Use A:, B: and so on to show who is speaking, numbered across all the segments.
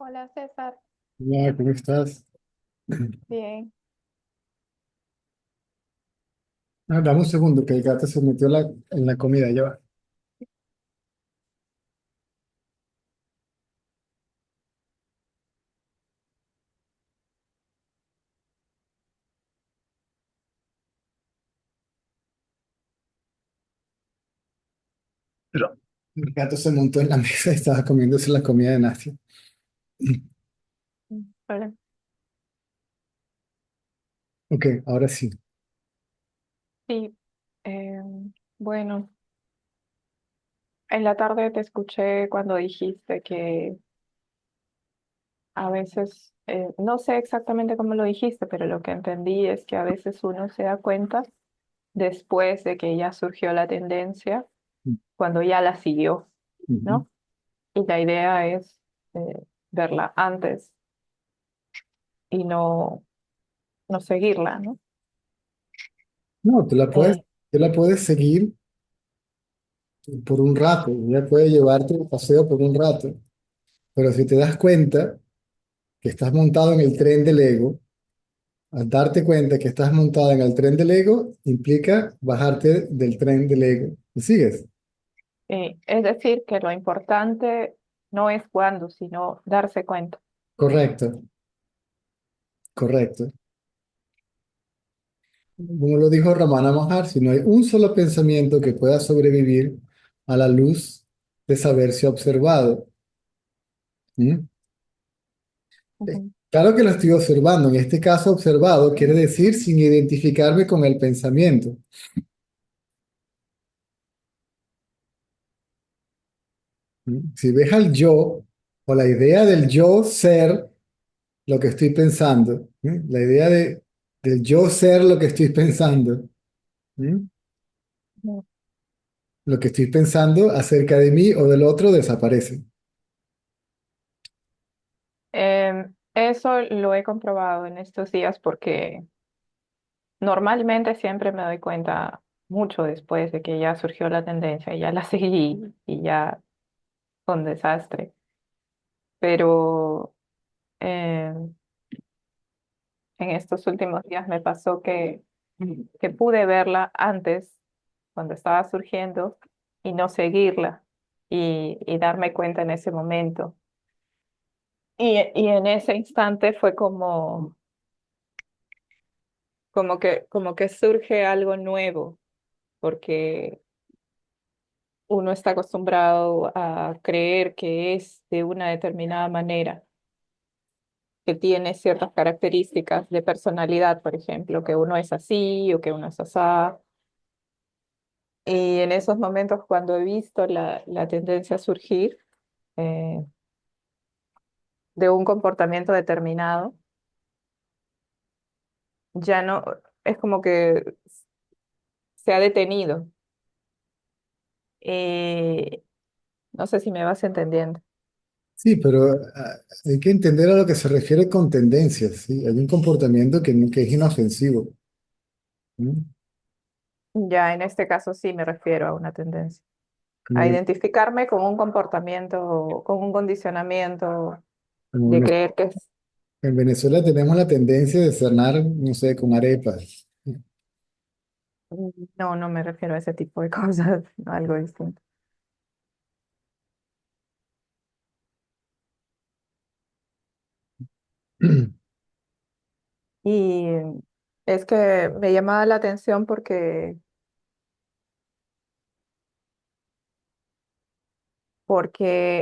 A: Hola César,
B: Hola, ¿cómo estás?
A: bien.
B: Dame un segundo, que el gato se metió en la comida, ya va. Pero el gato se montó en la mesa y estaba comiéndose la comida de Nasia.
A: Hola.
B: Ok, ahora sí.
A: Sí, eh, bueno, en la tarde te escuché cuando dijiste que a veces, no sé exactamente cómo lo dijiste, pero lo que entendí es que a veces uno se da cuenta después de que ya surgió la tendencia, cuando ya la siguió,
B: Ujú.
A: ¿no? Y la idea es verla antes y no seguirla, ¿no?
B: No,
A: Eh,
B: tú la puedes seguir por un rato, ella puede llevarte de paseo por un rato, pero si te das cuenta que estás montado en el tren del ego, al darte cuenta que estás montado en el tren del ego, implica bajarte del tren del ego. ¿Me sigues?
A: es decir, que lo importante no es cuándo, sino darse cuenta.
B: Correcto, correcto. Como lo dijo Ramana Maharshi, no hay un solo pensamiento que pueda sobrevivir a la luz de saberse observado. ¿Mm?
A: Ujú.
B: Claro que lo estoy observando. En este caso, observado quiere decir sin identificarme con el pensamiento. ¿Mm? Si ves al yo o la idea del yo ser lo que estoy pensando, la idea del yo ser lo que estoy pensando, ¿Mm?
A: Ujú.
B: Lo que estoy pensando acerca de mí o del otro desaparece.
A: Eso lo he comprobado en estos días porque normalmente siempre me doy cuenta mucho después de que ya surgió la tendencia y ya la seguí y ya fue un desastre. Pero em, en estos últimos días me pasó que pude verla antes, cuando estaba surgiendo, y no seguirla y darme cuenta en ese momento. Y en ese instante fue como que surge algo nuevo, porque uno está acostumbrado a creer que es de una determinada manera, que tiene ciertas características de personalidad, por ejemplo, que uno es así o que uno es asá. Y en esos momentos, cuando he visto la tendencia a surgir eh, de un comportamiento determinado, ya no, es como que se ha detenido. Eh, no sé si me vas entendiendo.
B: Sí, pero hay que entender a lo que se refiere con tendencias, ¿sí? Hay un comportamiento que es inofensivo. ¿Mm?
A: Ya en este caso sí me refiero a una tendencia, a
B: Como,
A: identificarme con un comportamiento, con un condicionamiento
B: como
A: de creer que es...
B: en Venezuela tenemos la tendencia de cenar, no sé, con arepas.
A: No, no me refiero a ese tipo de cosas, algo distinto. Y es que me llamaba la atención porque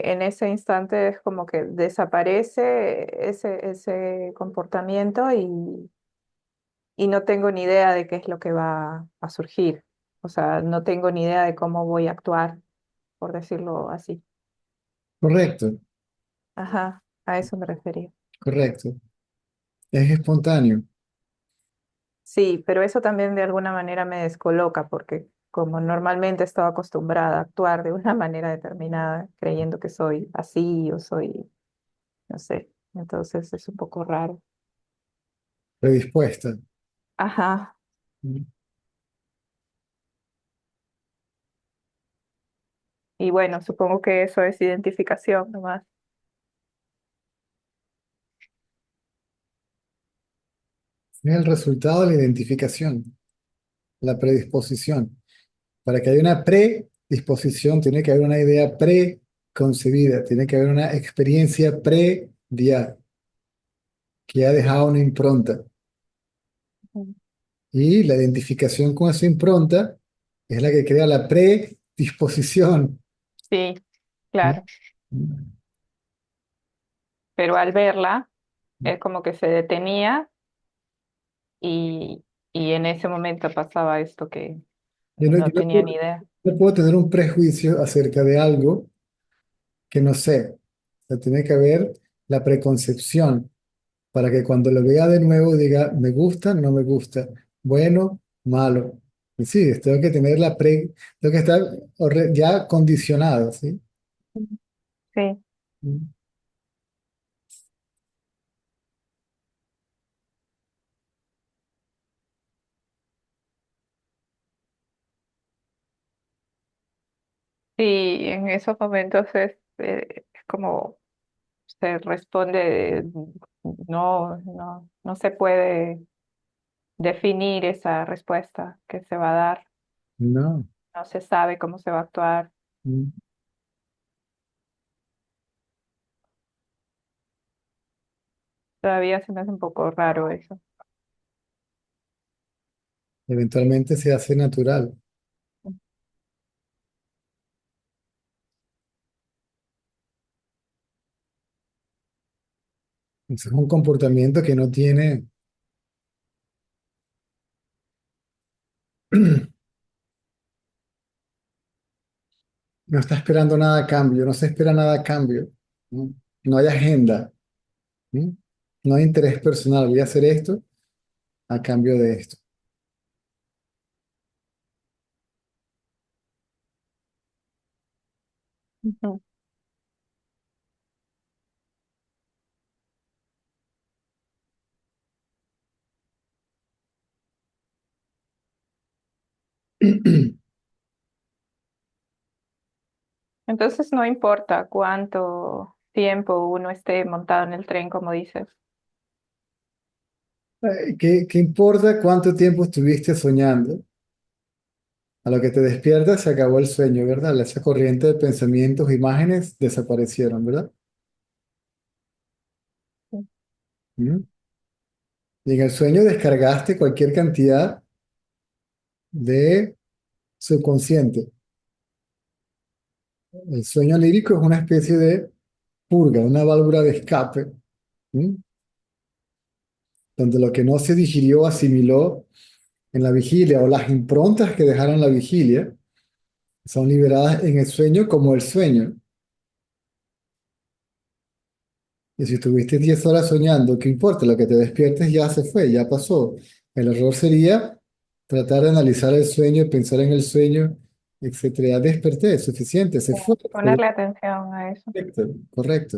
A: en ese instante es como que desaparece ese comportamiento y no tengo ni idea de qué es lo que va a surgir. O sea, no tengo ni idea de cómo voy a actuar, por decirlo así.
B: Correcto,
A: Ajá, a eso me refería.
B: correcto. Es espontáneo.
A: Sí, pero eso también de alguna manera me descoloca porque como normalmente estaba acostumbrada a actuar de una manera determinada, creyendo que soy así o soy, no sé, entonces es un poco raro.
B: Predispuesta.
A: Ajá,
B: ¿Mm?
A: y bueno, supongo que eso es identificación nomás.
B: Es el resultado de la identificación, la predisposición. Para que haya una predisposición, tiene que haber una idea preconcebida, tiene que haber una experiencia previa que ha dejado una impronta.
A: Ujú.
B: Y la identificación con esa impronta es la que crea la predisposición.
A: Sí, claro. Pero al verla, es como que se detenía y, y en ese momento pasaba esto que
B: Yo
A: no
B: no
A: tenía
B: puedo,
A: ni idea.
B: no puedo tener un prejuicio acerca de algo que no sé. O sea, tiene que haber la preconcepción para que cuando lo vea de nuevo diga, me gusta, no me gusta, bueno, malo. Y sí, tengo que tener tengo que estar ya condicionado, ¿sí?
A: Ujú. Sí, sí, en esos momentos es como se responde, no se puede definir esa respuesta que se va a dar,
B: No.
A: no se sabe cómo se va a actuar. Todavía se me hace un poco raro eso.
B: Eventualmente se hace natural. Es un comportamiento que no tiene, no está esperando nada a cambio, no se espera nada a cambio. ¿No? No hay agenda, ¿no? No hay interés personal. Voy a hacer esto a cambio de esto.
A: Ujú. Entonces no importa cuánto tiempo uno esté montado en el tren, como dices.
B: ¿Qué importa cuánto tiempo estuviste soñando? A lo que te despiertas se acabó el sueño, ¿verdad? Esa corriente de pensamientos, imágenes desaparecieron, ¿verdad?
A: Sí.
B: ¿Mm? Y en el sueño descargaste cualquier cantidad de subconsciente. El sueño lírico es una especie de purga, una válvula de escape, ¿m? Donde lo que no se digirió, asimiló en la vigilia o las improntas que dejaron la vigilia son liberadas en el sueño como el sueño. Y si estuviste 10 horas soñando, ¿qué importa? Lo que te despiertes ya se fue, ya pasó. El error sería tratar de analizar el sueño, pensar en el sueño, etcétera. Ya desperté, es suficiente, se fue.
A: Ponerle atención a eso.
B: Correcto, correcto.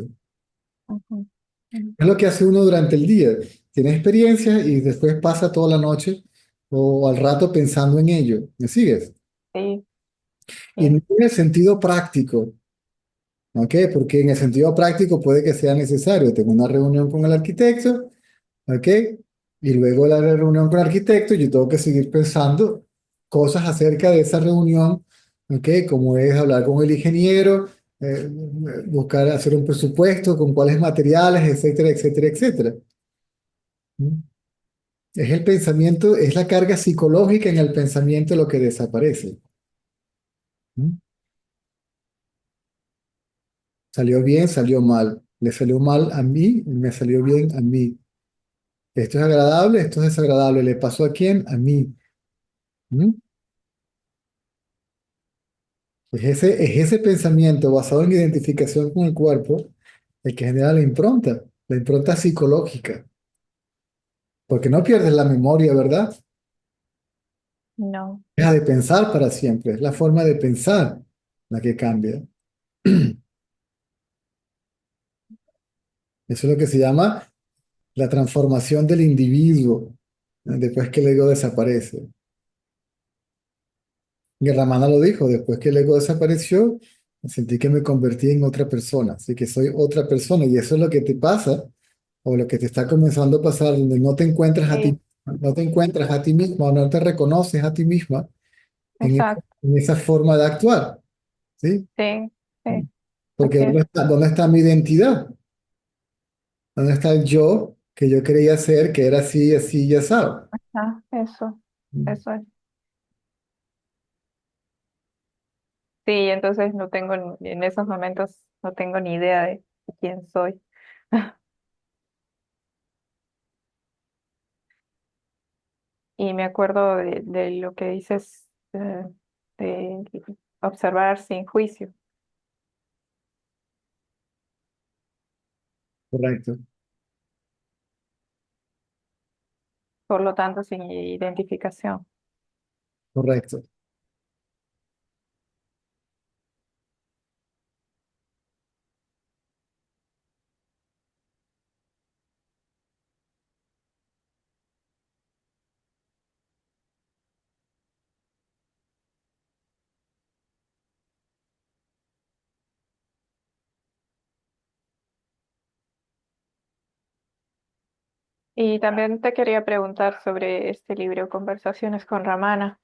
A: Ujú. Ujú.
B: Es lo que hace uno durante el día. Tiene experiencia y después pasa toda la noche o al rato pensando en ello. ¿Me sigues?
A: Sí,
B: Y no
A: sí,
B: en el sentido práctico, ¿ok? Porque en el sentido práctico puede que sea necesario. Tengo una reunión con el arquitecto, ¿ok? Y luego de la reunión con el arquitecto, yo tengo que seguir pensando cosas acerca de esa reunión, ¿ok? Como es hablar con el ingeniero, buscar hacer un presupuesto, con cuáles materiales, etcétera, etcétera, etcétera. ¿Mm? Es el pensamiento, es la carga psicológica en el pensamiento lo que desaparece. ¿Mm? Salió bien, salió mal. Le salió mal a mí, me salió bien a mí. Esto es agradable, esto es desagradable. ¿Le pasó a quién? A mí. ¿Mm? Es ese pensamiento basado en identificación con el cuerpo el que genera la impronta psicológica. Porque no pierdes la memoria, ¿verdad?
A: no,
B: Deja de pensar para siempre. Es la forma de pensar la que cambia. Eso es lo que se llama la transformación del individuo, ¿no? Después que el ego desaparece. Y Ramana lo dijo, después que el ego desapareció, sentí que me convertí en otra persona, así que soy otra persona y eso es lo que te pasa o lo que te está comenzando a pasar, donde no te encuentras a
A: sí,
B: ti. No te encuentras a ti misma o no te reconoces a ti misma
A: Exacto,
B: en esa forma de actuar, ¿sí?
A: sí, sí,
B: Porque
A: así es.
B: dónde está mi identidad? ¿Dónde está el yo que yo creía ser, que era así, así, ya sabes?
A: Ah, eso es. Sí, entonces no tengo, en esos momentos no tengo ni idea de quién soy. Y me acuerdo de lo que dices, de observar sin juicio,
B: Correcto,
A: por lo tanto sin identificación.
B: correcto.
A: Y también te quería preguntar sobre este libro, Conversaciones con Ramana.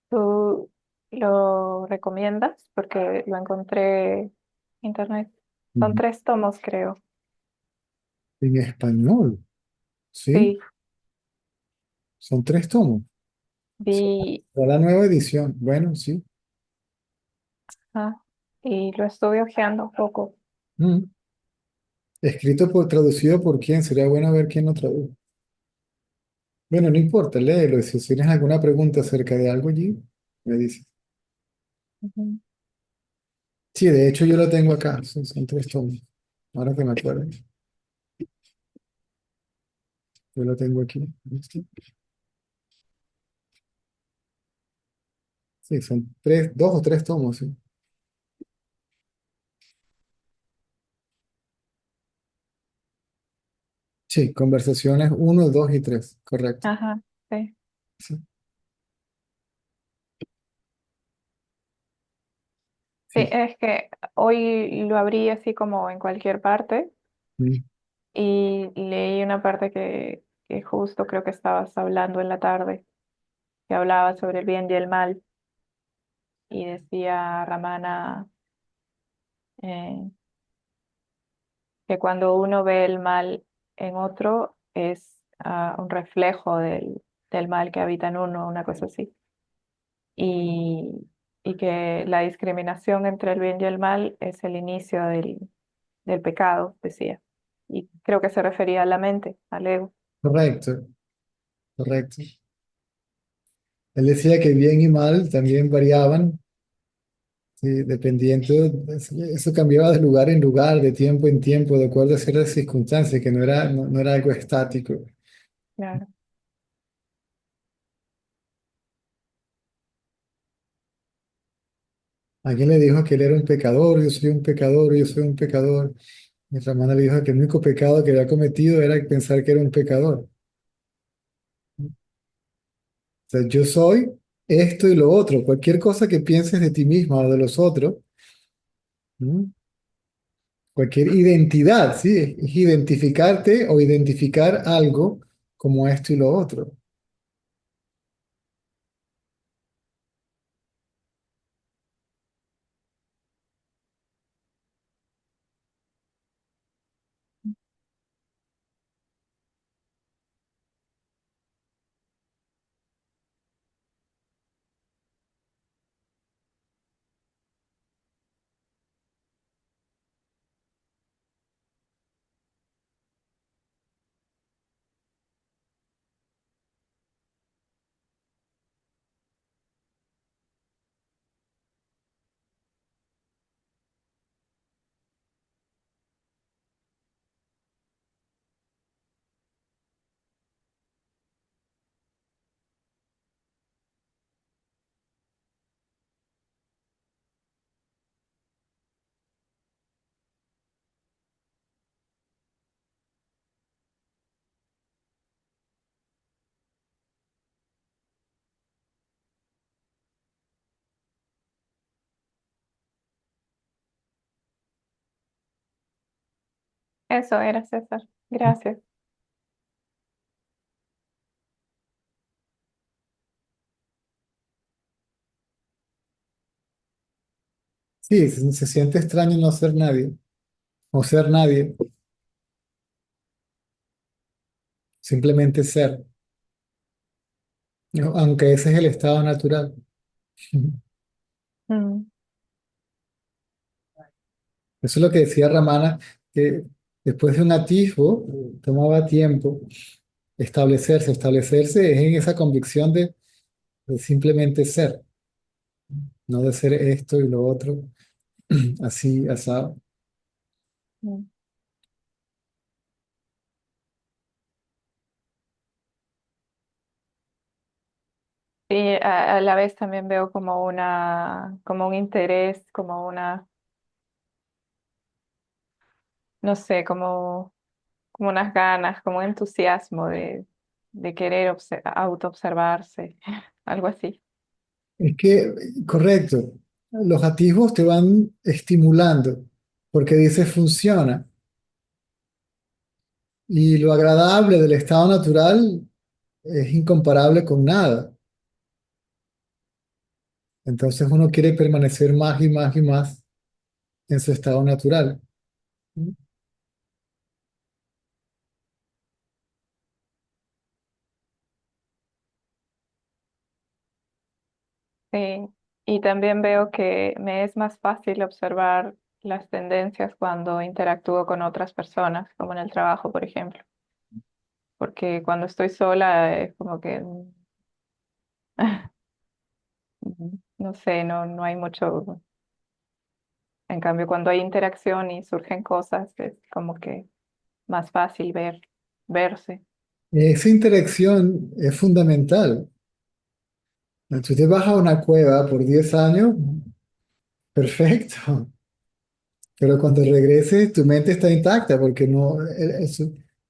A: ¿Tú lo recomiendas? Porque lo encontré en internet. Son
B: Ujú.
A: 3 tomos, creo.
B: En español, ¿sí?
A: Sí,
B: Son 3 tomos.
A: vi,
B: Para la nueva edición. Bueno, sí.
A: ah, y lo estuve hojeando un poco.
B: Mm. Traducido por quién, sería bueno ver quién lo tradujo. Bueno, no importa, léelo. Y si tienes alguna pregunta acerca de algo allí, me dices.
A: Ujú.
B: Sí, de hecho yo lo tengo acá. Son 3 tomos. Ahora que me acuerdo. Yo lo tengo aquí. ¿Listo? Sí, son 2 o 3 tomos, sí. Sí, conversaciones 1, 2 y 3. Correcto.
A: Ajá, sí.
B: Sí,
A: Sí,
B: sí.
A: es que hoy lo abrí así como en cualquier parte
B: Mm,
A: y leí una parte que justo creo que estabas hablando en la tarde, que hablaba sobre el bien y el mal y decía Ramana eh, que cuando uno ve el mal en otro es un reflejo del mal que habita en uno, una cosa así. Y, y que la discriminación entre el bien y el mal es el inicio del pecado, decía. Y creo que se refería a la mente, al ego.
B: correcto, correcto. Él decía que bien y mal también variaban, sí, dependiendo, eso cambiaba de lugar en lugar, de tiempo en tiempo, de acuerdo a ciertas circunstancias, que no era algo estático.
A: Claro,
B: Alguien le dijo que él era un pecador, yo soy un pecador, yo soy un pecador. Mi hermana le dijo que el único pecado que había cometido era pensar que era un pecador. O sea, yo soy esto y lo otro. Cualquier cosa que pienses de ti misma o de los otros, ¿no? Cualquier identidad, ¿sí? Es identificarte o identificar algo como esto y lo otro.
A: eso era César. Gracias.
B: Sí, se siente extraño no ser nadie, o ser nadie, simplemente ser, ¿no? Aunque ese es el estado natural.
A: Mm,
B: Eso es lo que decía Ramana, que después de un atisbo tomaba tiempo establecerse es en esa convicción de simplemente ser, no de ser esto y lo otro, así, asado.
A: mm. Y a la vez también veo como como un interés, como no sé, como unas ganas, como un entusiasmo de querer autoobservarse, algo así.
B: Es que, correcto, los atisbos te van estimulando, porque dice funciona, y lo agradable del estado natural es incomparable con nada. Entonces uno quiere permanecer más y más y más en su estado natural.
A: Sí. Y también veo que me es más fácil observar las tendencias cuando interactúo con otras personas, como en el trabajo, por ejemplo, porque cuando estoy sola es como que, no sé, no hay mucho. En cambio, cuando hay interacción y surgen cosas, es como que más fácil verse.
B: Esa interacción es fundamental. Tú te vas a una cueva por 10 años, perfecto, pero cuando regreses tu mente está intacta porque no,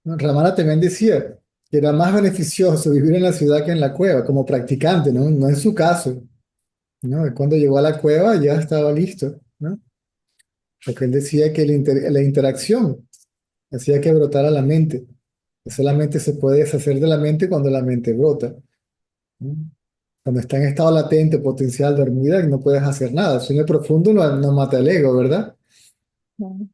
B: Ramana también decía que era más beneficioso vivir en la ciudad que en la cueva como practicante, ¿no? No en su caso, ¿no? Cuando llegó a la cueva ya estaba listo, ¿no? Porque él decía que la interacción hacía que brotara la mente, que solamente se puede deshacer de la mente cuando la mente brota, ¿no? Cuando está en estado latente, potencial, dormida, no puedes hacer nada. Sueño profundo no mata el ego, ¿verdad?
A: Mm,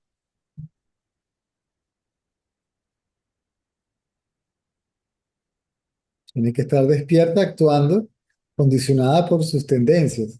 B: Tiene que estar despierta, actuando, condicionada por sus tendencias.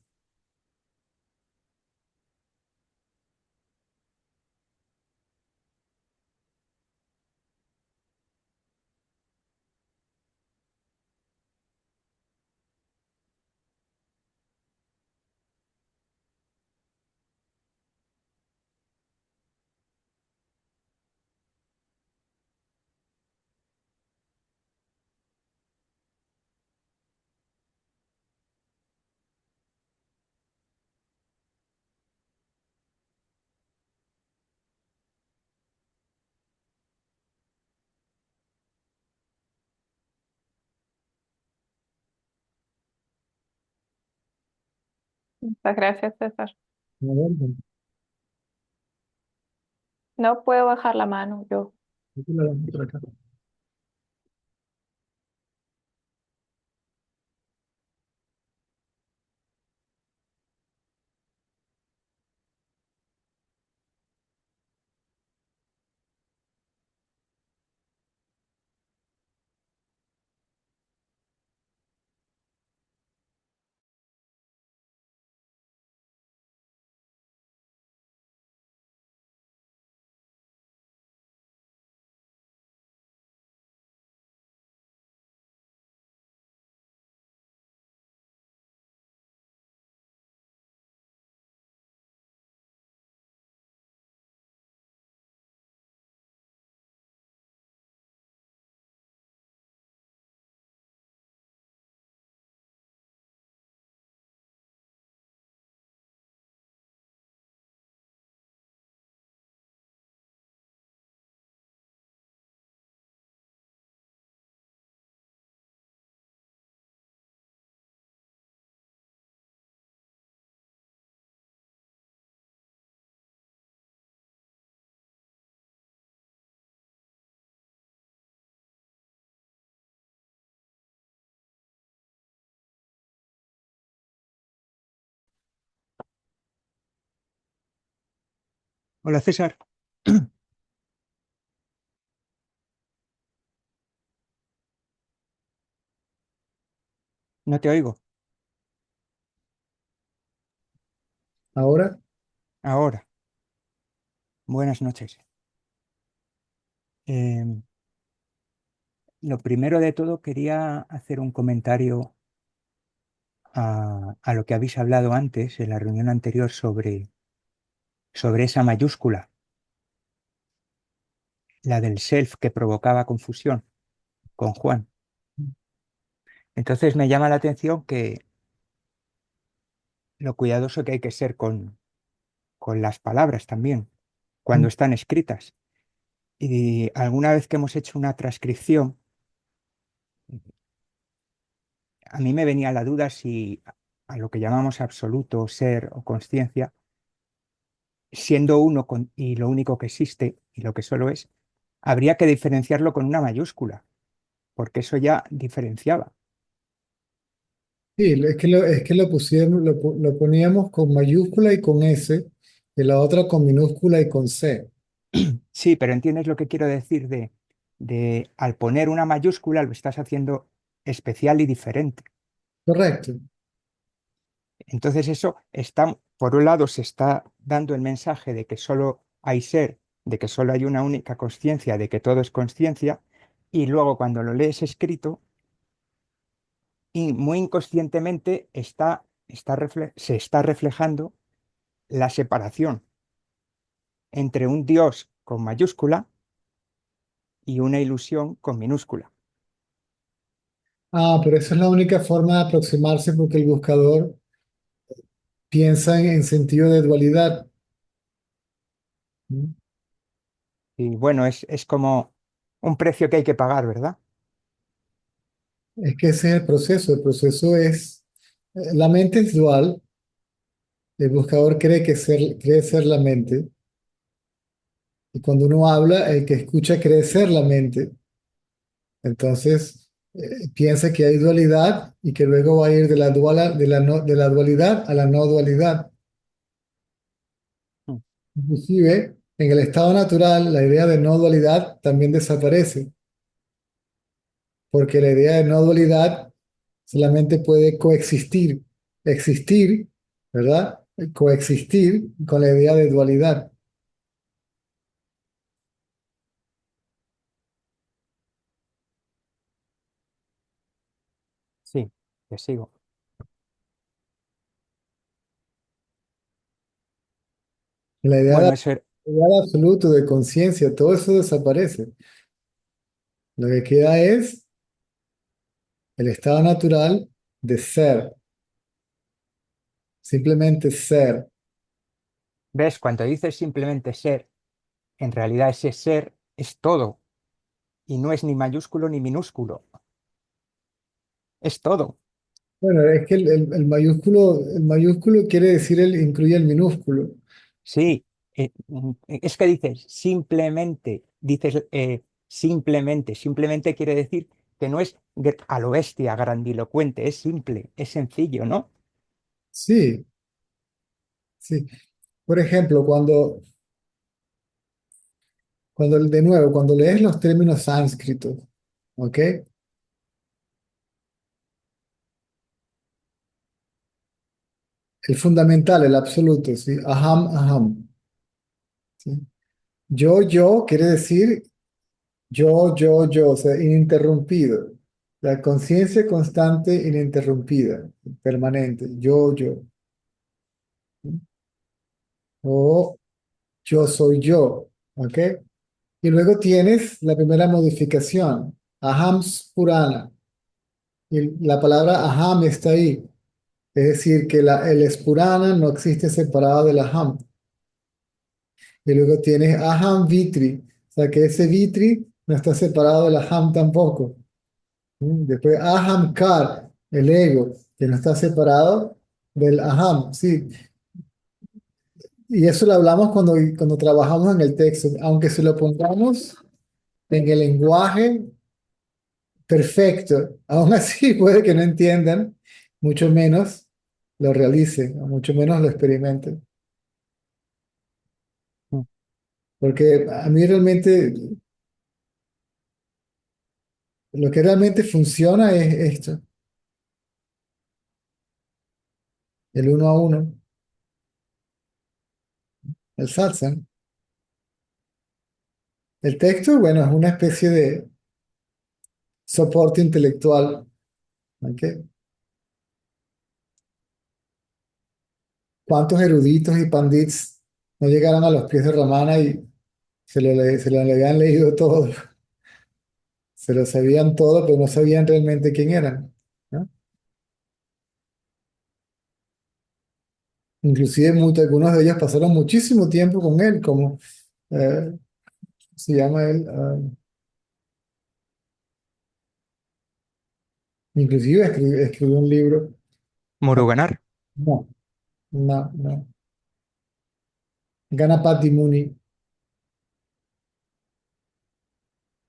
A: Muchas gracias, César.
B: A ver,
A: No puedo bajar la mano yo.
B: por acá.
C: Hola César, no te oigo.
B: Ahora,
C: Ahora, buenas noches. Em, lo primero de todo quería hacer un comentario a lo que habéis hablado antes en la reunión anterior sobre esa mayúscula, la del self que provocaba confusión con Juan. Entonces me llama la atención que lo cuidadoso que hay que ser con las palabras también, cuando están escritas. Y alguna vez que hemos hecho una transcripción, a mí me venía la duda si a lo que llamamos absoluto, ser o conciencia, siendo uno y lo único que existe y lo que solo es, habría que diferenciarlo con una mayúscula, porque eso ya diferenciaba.
B: sí, es que lo pusimos, lo poníamos con mayúscula y con S, y la otra con minúscula y con C.
C: Sí, pero entiendes lo que quiero decir de al poner una mayúscula lo estás haciendo especial y diferente.
B: Correcto.
C: Entonces eso está, por un lado, se está dando el mensaje de que solo hay ser, de que solo hay una única conciencia, de que todo es conciencia, y luego cuando lo lees escrito, y muy inconscientemente se está reflejando la separación entre un Dios con mayúscula y una ilusión con minúscula.
B: Ah, pero esa es la única forma de aproximarse porque el buscador piensa en sentido de dualidad. ¿Mm?
C: Y bueno, es como un precio que hay que pagar, ¿verdad?
B: Es que ese es el proceso. El proceso es, la mente es dual, el buscador cree ser la mente, y cuando uno habla, el que escucha cree ser la mente. Entonces, piensa que hay dualidad y que luego va a ir de la dualidad a la no dualidad.
C: Mm.
B: Inclusive, en el estado natural, la idea de no dualidad también desaparece, porque la idea de no dualidad solamente puede coexistir, existir, ¿verdad? Coexistir con la idea de dualidad.
C: Sí, te sigo.
B: La idea
C: Bueno, eso era-
B: de absoluto, de conciencia, todo eso desaparece. Lo que queda es el estado natural de ser, simplemente ser.
C: ¿Ves? Cuando dices simplemente ser, en realidad ese ser es todo y no es ni mayúsculo ni minúsculo, es todo.
B: Bueno, es que el mayúsculo quiere decir incluye el minúsculo.
C: Sí, es que dices simplemente quiere decir que no es a lo bestia, grandilocuente, es simple, es sencillo, ¿no?
B: Sí, sí. Por ejemplo, de nuevo, cuando lees los términos sánscritos, ¿ok? El fundamental, el absoluto, ¿sí? Aham, aham, ¿sí? Yo quiere decir yo, o sea, ininterrumpido. La conciencia constante, ininterrumpida, permanente. Yo. ¿Sí? O yo soy yo, ¿ok? Y luego tienes la primera modificación, aham spurana. Y la palabra aham está ahí. Es decir, que el spurana no existe separado del aham. Y luego tienes aham vitri. O sea, que ese vitri no está separado del aham tampoco. Después aham kar, el ego, que no está separado del aham. Sí, y eso lo hablamos cuando trabajamos en el texto. Aunque se lo pongamos en el lenguaje perfecto. Aún así puede que no entiendan, mucho menos lo realicen, o mucho menos lo experimenten. Porque a mí realmente, lo que realmente funciona es esto, el uno a uno, el satsang. El texto, bueno, es una especie de soporte intelectual, ¿ok? ¿Cuántos eruditos y pandits no llegaron a los pies de Ramana y se lo habían leído todo? Se lo sabían todo, pero no sabían realmente quién eran, ¿no? Inclusive algunos de ellos pasaron muchísimo tiempo con él, como ¿cómo se llama él? Inclusive escribió un libro.
C: Muruganar.
B: No, no, no. Ganapati Muni.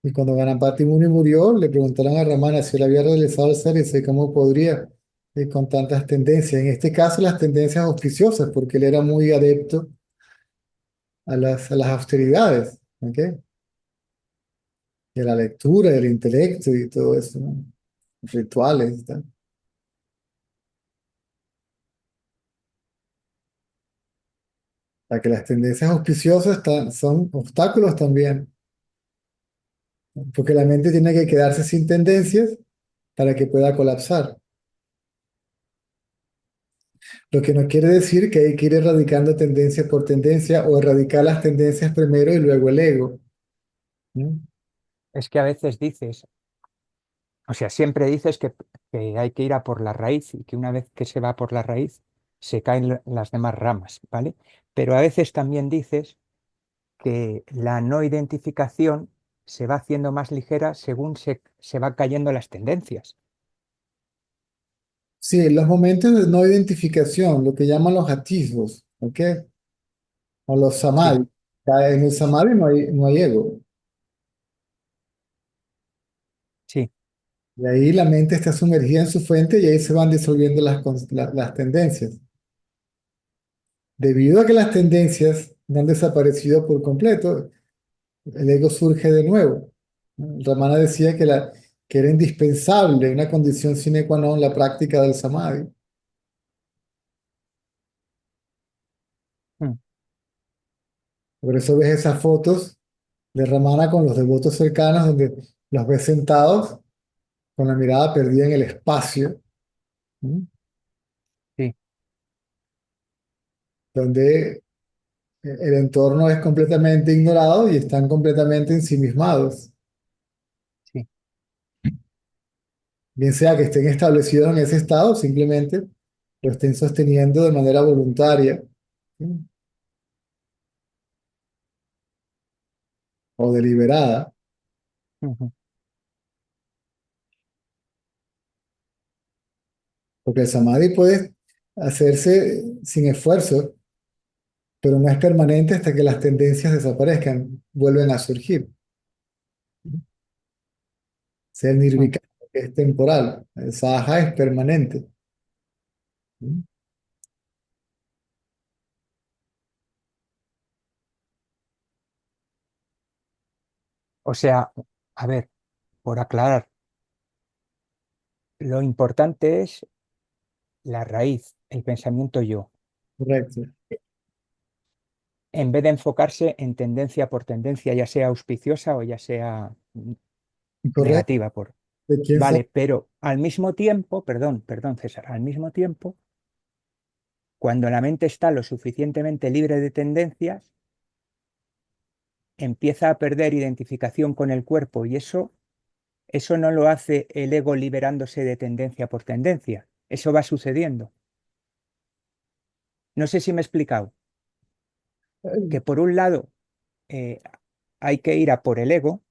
B: Y cuando Ganapati Muni murió, le preguntaron a Ramana si él había realizado el servicio y cómo podría con tantas tendencias. En este caso, las tendencias auspiciosas, porque él era muy adepto a las austeridades, ¿ok? Y a la lectura, y el intelecto y todo eso, ¿no? Rituales y tal. Para que las tendencias auspiciosas son obstáculos también, porque la mente tiene que quedarse sin tendencias para que pueda colapsar. Lo que no quiere decir que hay que ir erradicando tendencia por tendencia o erradicar las tendencias primero y luego el ego, ¿no?
C: Es que a veces dices, o sea, siempre dices que hay que ir a por la raíz y que una vez que se va por la raíz, se caen las demás ramas, ¿vale? Pero a veces también dices que la no identificación se va haciendo más ligera según se van cayendo las tendencias.
B: Sí, en los momentos de no identificación, lo que llaman los atisbos, ¿ok? O los
C: Sí,
B: samadhi. En el samadhi no hay ego.
C: sí,
B: Y ahí la mente está sumergida en su fuente y ahí se van disolviendo las tendencias. Debido a que las tendencias no han desaparecido por completo, el ego surge de nuevo, ¿no? Ramana decía que era indispensable, una condición sine qua non, la práctica del samadhi.
C: mm,
B: Por eso ves esas fotos de Ramana con los devotos cercanos, donde los ves sentados con la mirada perdida en el espacio, ¿no?
C: sí,
B: Donde el entorno es completamente ignorado y están completamente ensimismados.
C: sí.
B: Bien sea que estén establecidos en ese estado, simplemente lo estén sosteniendo de manera voluntaria, ¿sí? O deliberada,
C: Ujú.
B: porque el samadhi puede hacerse sin esfuerzo, pero no es permanente hasta que las tendencias desaparezcan, vuelven a surgir. Sea el
C: Mm.
B: nirvana, que es temporal, el sahaja es permanente.
C: O sea, a ver, por aclarar, lo importante es la raíz, el pensamiento yo,
B: Correcto.
C: en vez de enfocarse en tendencia por tendencia, ya sea auspiciosa o ya sea
B: Correcto.
C: negativa por.
B: ¿De quién son?
C: Vale, pero al mismo tiempo, perdón, César, al mismo tiempo, cuando la mente está lo suficientemente libre de tendencias, empieza a perder identificación con el cuerpo y eso no lo hace el ego liberándose de tendencia por tendencia. Eso va sucediendo. No sé si me he explicado. Que por un lado eh, hay que ir a por el ego,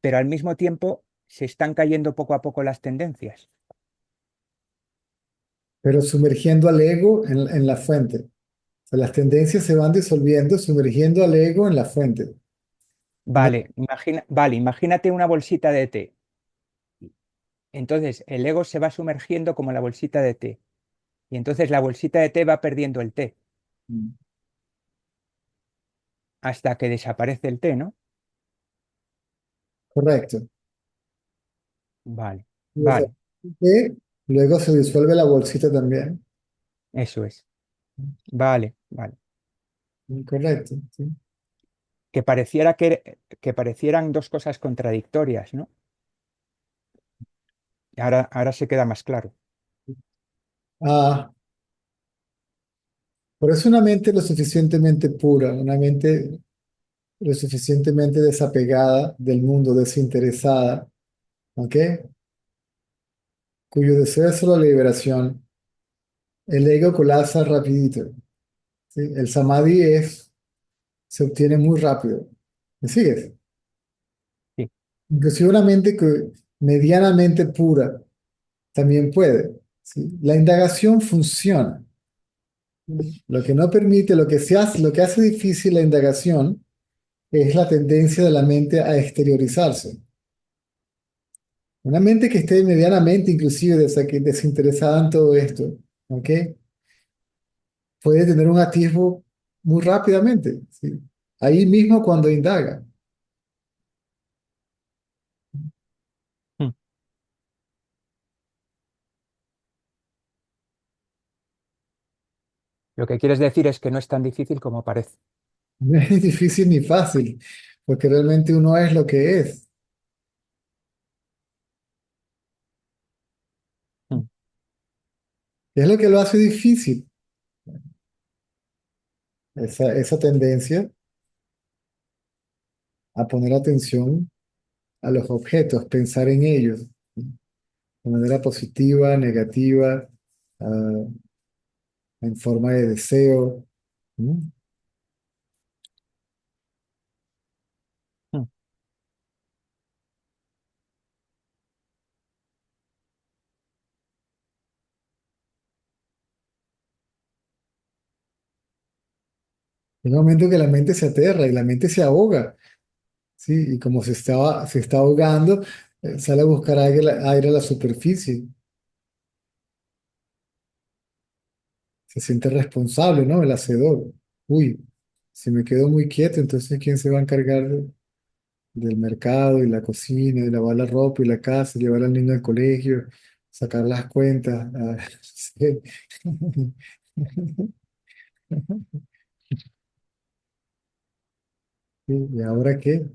C: pero al mismo tiempo se están cayendo poco a poco las tendencias.
B: Pero sumergiendo al ego en la fuente. O sea, las tendencias se van disolviendo, sumergiendo al ego en la fuente. No,
C: Vale, imagínate una bolsita de té. Entonces el ego se va sumergiendo como la bolsita de té. Y entonces la bolsita de té va perdiendo el té. hasta que desaparece el té, ¿no?
B: Correcto.
C: Vale,
B: Y
C: vale,
B: desaparece, luego se disuelve la bolsita también.
C: eso es. Vale, vale.
B: Correcto. Sí.
C: Que parecieran dos cosas contradictorias, ¿no? Ahora se queda más claro.
B: Ah, por eso una mente lo suficientemente pura, una mente lo suficientemente desapegada del mundo, desinteresada, ¿ok? Cuyo deseo es solo la liberación, el ego colapsa rapidito, ¿sí? El samadhi se obtiene muy rápido. ¿Me sigues?
C: Sí.
B: Inclusive una mente que medianamente pura también puede, ¿sí? La indagación funciona. Lo que no permite, lo que hace difícil la indagación es la tendencia de la mente a exteriorizarse. Una mente que esté medianamente inclusive desinteresada en todo esto, ¿ok? Puede tener un atisbo muy rápidamente, ¿sí? Ahí mismo cuando indaga.
C: Mm. Lo que quieres decir es que no es tan difícil como parece.
B: No es difícil ni fácil, porque realmente uno es lo que es.
C: Mm.
B: Es lo que lo hace difícil, esa tendencia a poner atención a los objetos, pensar en ellos, ¿sí? De manera positiva, negativa, ah, en forma de deseo. ¿No?
C: Mm.
B: Hay un momento que la mente se aterra y la mente se ahoga, ¿sí? Y como se está ahogando, sale a buscar aire a la superficie. Se siente responsable, ¿no? El hacedor. Uy, si me quedo muy quieto, entonces ¿quién se va a encargar del mercado y la cocina y lavar la ropa y la casa, llevar al niño al colegio, sacar las cuentas? Ah, sí. Sí, ¿y ahora qué?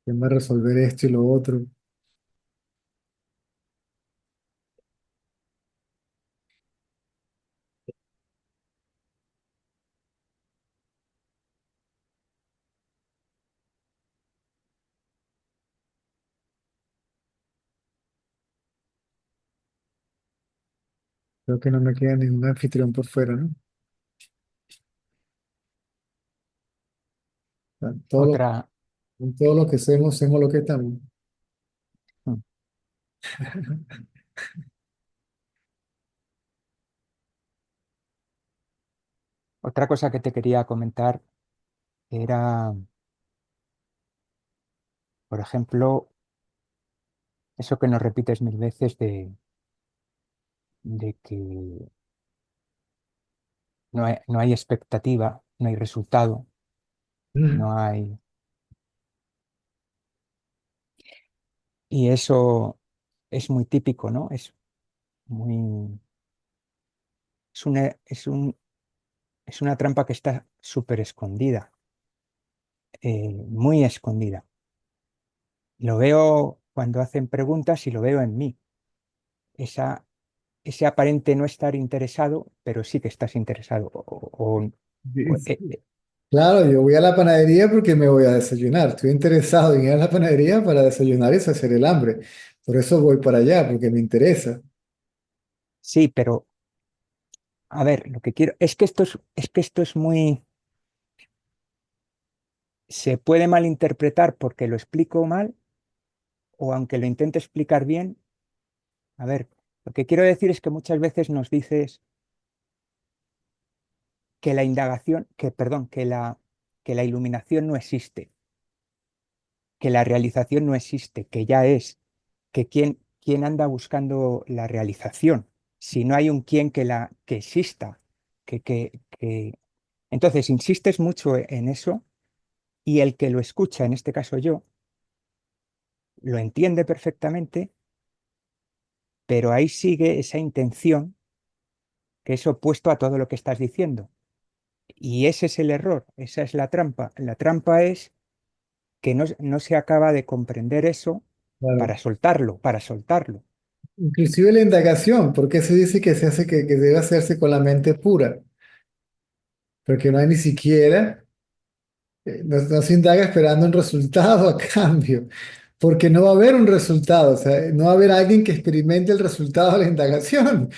B: ¿Quién va a resolver esto y lo otro? Creo que no me queda ningún anfitrión por fuera, ¿no? O sea,
C: Otra,
B: en todo lo que hacemos lo que estamos.
C: mm, otra cosa que te quería comentar era, por ejemplo, eso que nos repites mil veces de que no hay expectativa, no hay resultado,
B: Mm.
C: no hay... Y eso es muy típico, ¿no? Muy, es una trampa que está súper escondida, muy escondida. Lo veo cuando hacen preguntas y lo veo en mí. Esa, ese aparente no estar interesado, pero sí que estás interesado.
B: Claro, yo voy a la panadería porque me voy a desayunar. Estoy interesado en ir a la panadería para desayunar y saciar el hambre. Por eso voy para allá, porque me interesa.
C: Sí, pero a ver, lo que quiero es que esto es muy, se puede malinterpretar porque lo explico mal o aunque lo intente explicar bien. A ver, lo que quiero decir es que muchas veces nos dices que la indagación, que perdón, que la iluminación no existe. que la realización no existe, que ya es, que quién anda buscando la realización, si no hay un quién que exista, que... Entonces, insistes mucho en eso y el que lo escucha, en este caso yo, lo entiende perfectamente, pero ahí sigue esa intención que es opuesto a todo lo que estás diciendo. Y ese es el error, esa es la trampa. La trampa es que no se acaba de comprender eso
B: Claro.
C: para soltarlo, para soltarlo.
B: Inclusive la indagación, porque se dice que se hace que debe hacerse con la mente pura, porque no hay ni siquiera, no se indaga esperando un resultado a cambio, porque no va a haber un resultado, o sea, no va a haber alguien que experimente el resultado de la indagación.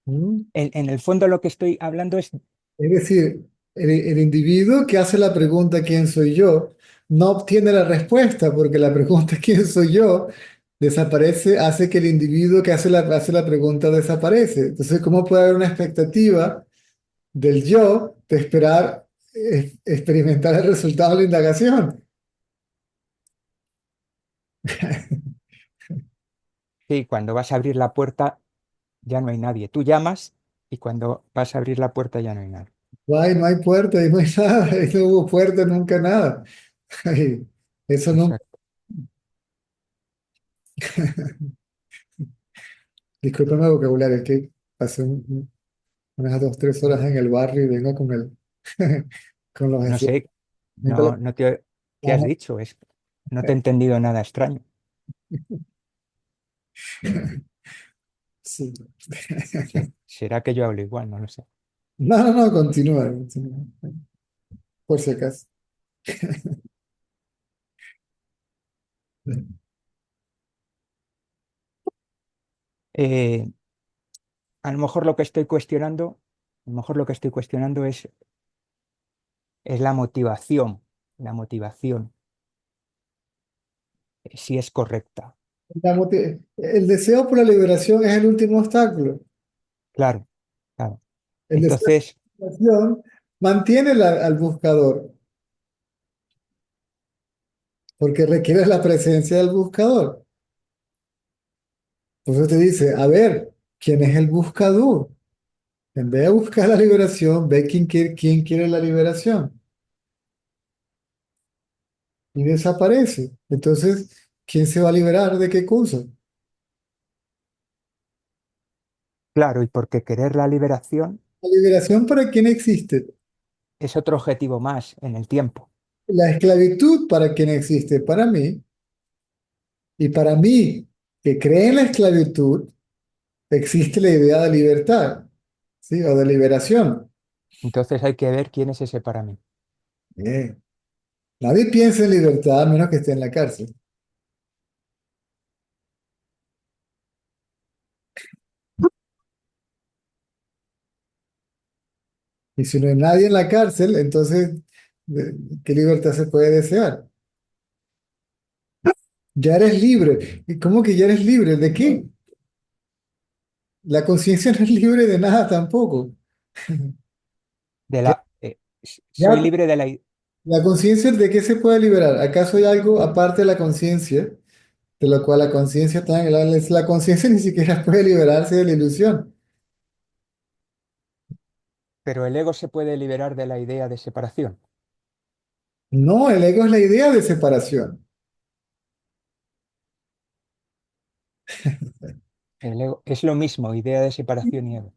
B: ¿Mm?
C: En el fondo lo que estoy hablando es,
B: Es decir, el individuo que hace la pregunta ¿quién soy yo? No obtiene la respuesta porque la pregunta ¿quién soy yo? Desaparece, hace que el individuo que hace la pregunta desaparece. Entonces, ¿cómo puede haber una expectativa del yo de esperar experimentar el resultado de la indagación?
C: que cuando vas a abrir la puerta ya no hay nadie. Tú llamas y cuando vas a abrir la puerta ya no hay nadie.
B: No hay puerta y no hay nada, ahí no hubo puerta, nunca nada. Ay, eso nunca.
C: Exacto.
B: Discúlpame el vocabulario, es que pasé unas 2, 3 horas en el barrio y vengo con con los
C: No
B: estudiantes.
C: sé, no te, ¿qué has dicho? No te he entendido nada extraño.
B: Sí.
C: Será que yo hablo igual, no lo sé.
B: No, continúa, continúa, por si acaso.
C: Eh, a lo mejor lo que estoy cuestionando, a lo mejor lo que estoy cuestionando es la motivación, si es correcta.
B: El deseo por la liberación es el último obstáculo.
C: Claro, claro.
B: El deseo
C: Entonces,
B: por la liberación mantiene al buscador, porque requiere la presencia del buscador. Entonces te dice, a ver, ¿quién es el buscador? En vez de buscar la liberación, ve quién quiere la liberación y desaparece. Entonces, ¿quién se va a liberar de qué cosa?
C: claro, y porque querer la liberación
B: La liberación para quién existe.
C: es otro objetivo más en el tiempo.
B: La esclavitud para quién existe. Para mí. Y para mí, que cree en la esclavitud, existe la idea de libertad, ¿sí? O de liberación.
C: Entonces hay que ver quién es ese para mí.
B: Bien. Nadie piensa en libertad a menos que esté en la cárcel. Y si no hay nadie en la cárcel, entonces, ¿qué libertad se puede desear? Ya eres libre. ¿Y cómo que ya eres libre? ¿De qué? La conciencia no es libre de nada tampoco.
C: De
B: Ya,
C: soy
B: ya,
C: libre de la...
B: la conciencia de qué se puede liberar. ¿Acaso hay algo aparte de la conciencia, de lo cual la conciencia está en la conciencia ni siquiera puede liberarse de la ilusión?
C: Pero el ego se puede liberar de la idea de separación.
B: No, el ego es la idea de separación.
C: El ego es lo mismo, idea de separación y ego.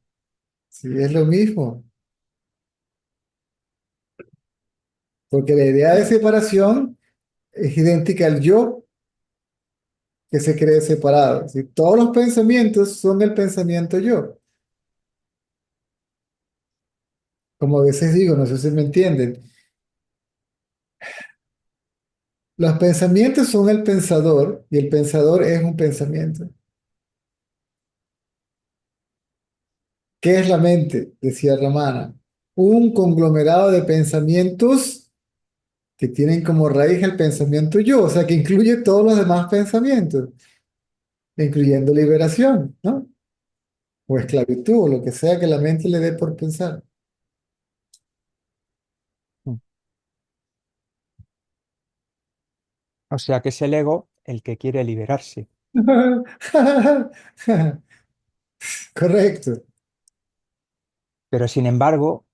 B: Sí, es lo mismo. Porque la idea de separación es idéntica al yo que se cree separado. ¿Sí? Todos los pensamientos son el pensamiento yo. Como a veces digo, no sé si me entienden. Los pensamientos son el pensador y el pensador es un pensamiento. ¿Qué es la mente? Decía Ramana. Un conglomerado de pensamientos que tienen como raíz el pensamiento yo, o sea, que incluye todos los demás pensamientos, incluyendo liberación, ¿no? O esclavitud, o lo que sea que la mente le dé por pensar.
C: Mm. O sea que es el ego el que quiere liberarse.
B: Correcto.
C: Pero sin embargo,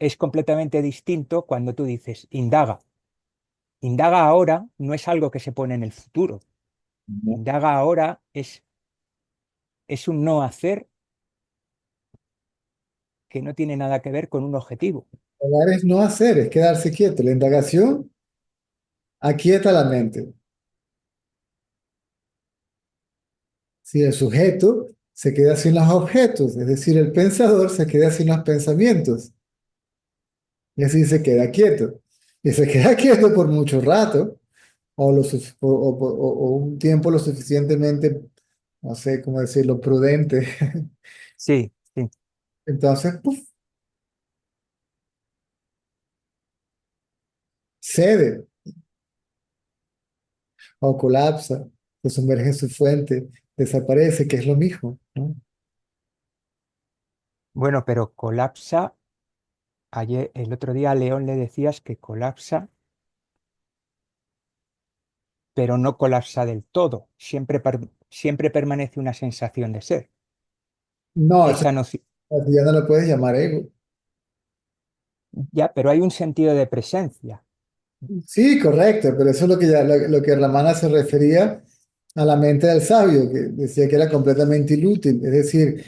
C: es completamente distinto cuando tú dices indaga. Indaga ahora no es algo que se pone en el futuro. Indaga ahora es un no hacer que no tiene nada que ver con un objetivo.
B: Indagar es no hacer, es quedarse quieto. La indagación aquieta la mente. Si el sujeto se queda sin los objetos, es decir, el pensador se queda sin los pensamientos, y así se queda quieto. Y se queda quieto por mucho rato, o un tiempo lo suficientemente, no sé cómo decirlo, prudente.
C: Sí, sí.
B: Entonces, puf, cede o colapsa, se sumerge en su fuente, desaparece, que es lo mismo, ¿no?
C: Bueno, pero colapsa. Ayer, el otro día a León le decías que colapsa, pero no colapsa del todo. Siempre permanece una sensación de ser.
B: No, eso
C: Esa noción,
B: ya no lo puedes llamar ego.
C: ya, pero hay un sentido de presencia.
B: Sí, correcto, pero eso es lo que, lo que Ramana se refería a la mente del sabio, que decía que era completamente inútil. Es decir,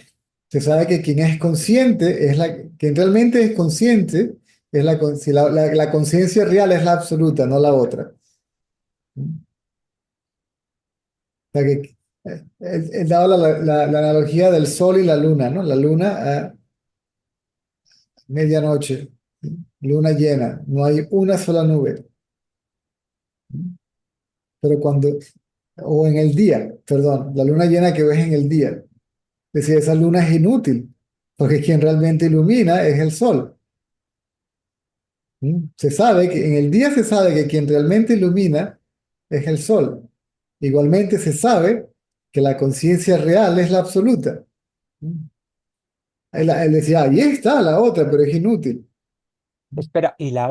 B: se sabe que quien es consciente es quien realmente es consciente es si la conciencia real es la absoluta, no la otra. O sea que él daba la analogía del sol y la luna, ¿no? La luna a medianoche, luna llena, no hay una sola nube. Pero o en el día, perdón, la luna llena que ves en el día, es decir, esa luna es inútil, porque quien realmente ilumina es el sol. ¿Mm? Se sabe que en el día se sabe que quien realmente ilumina es el sol. Igualmente se sabe que la conciencia real es la absoluta. ¿Mm? Él decía, ahí está la otra, pero es inútil.
C: Espera, y la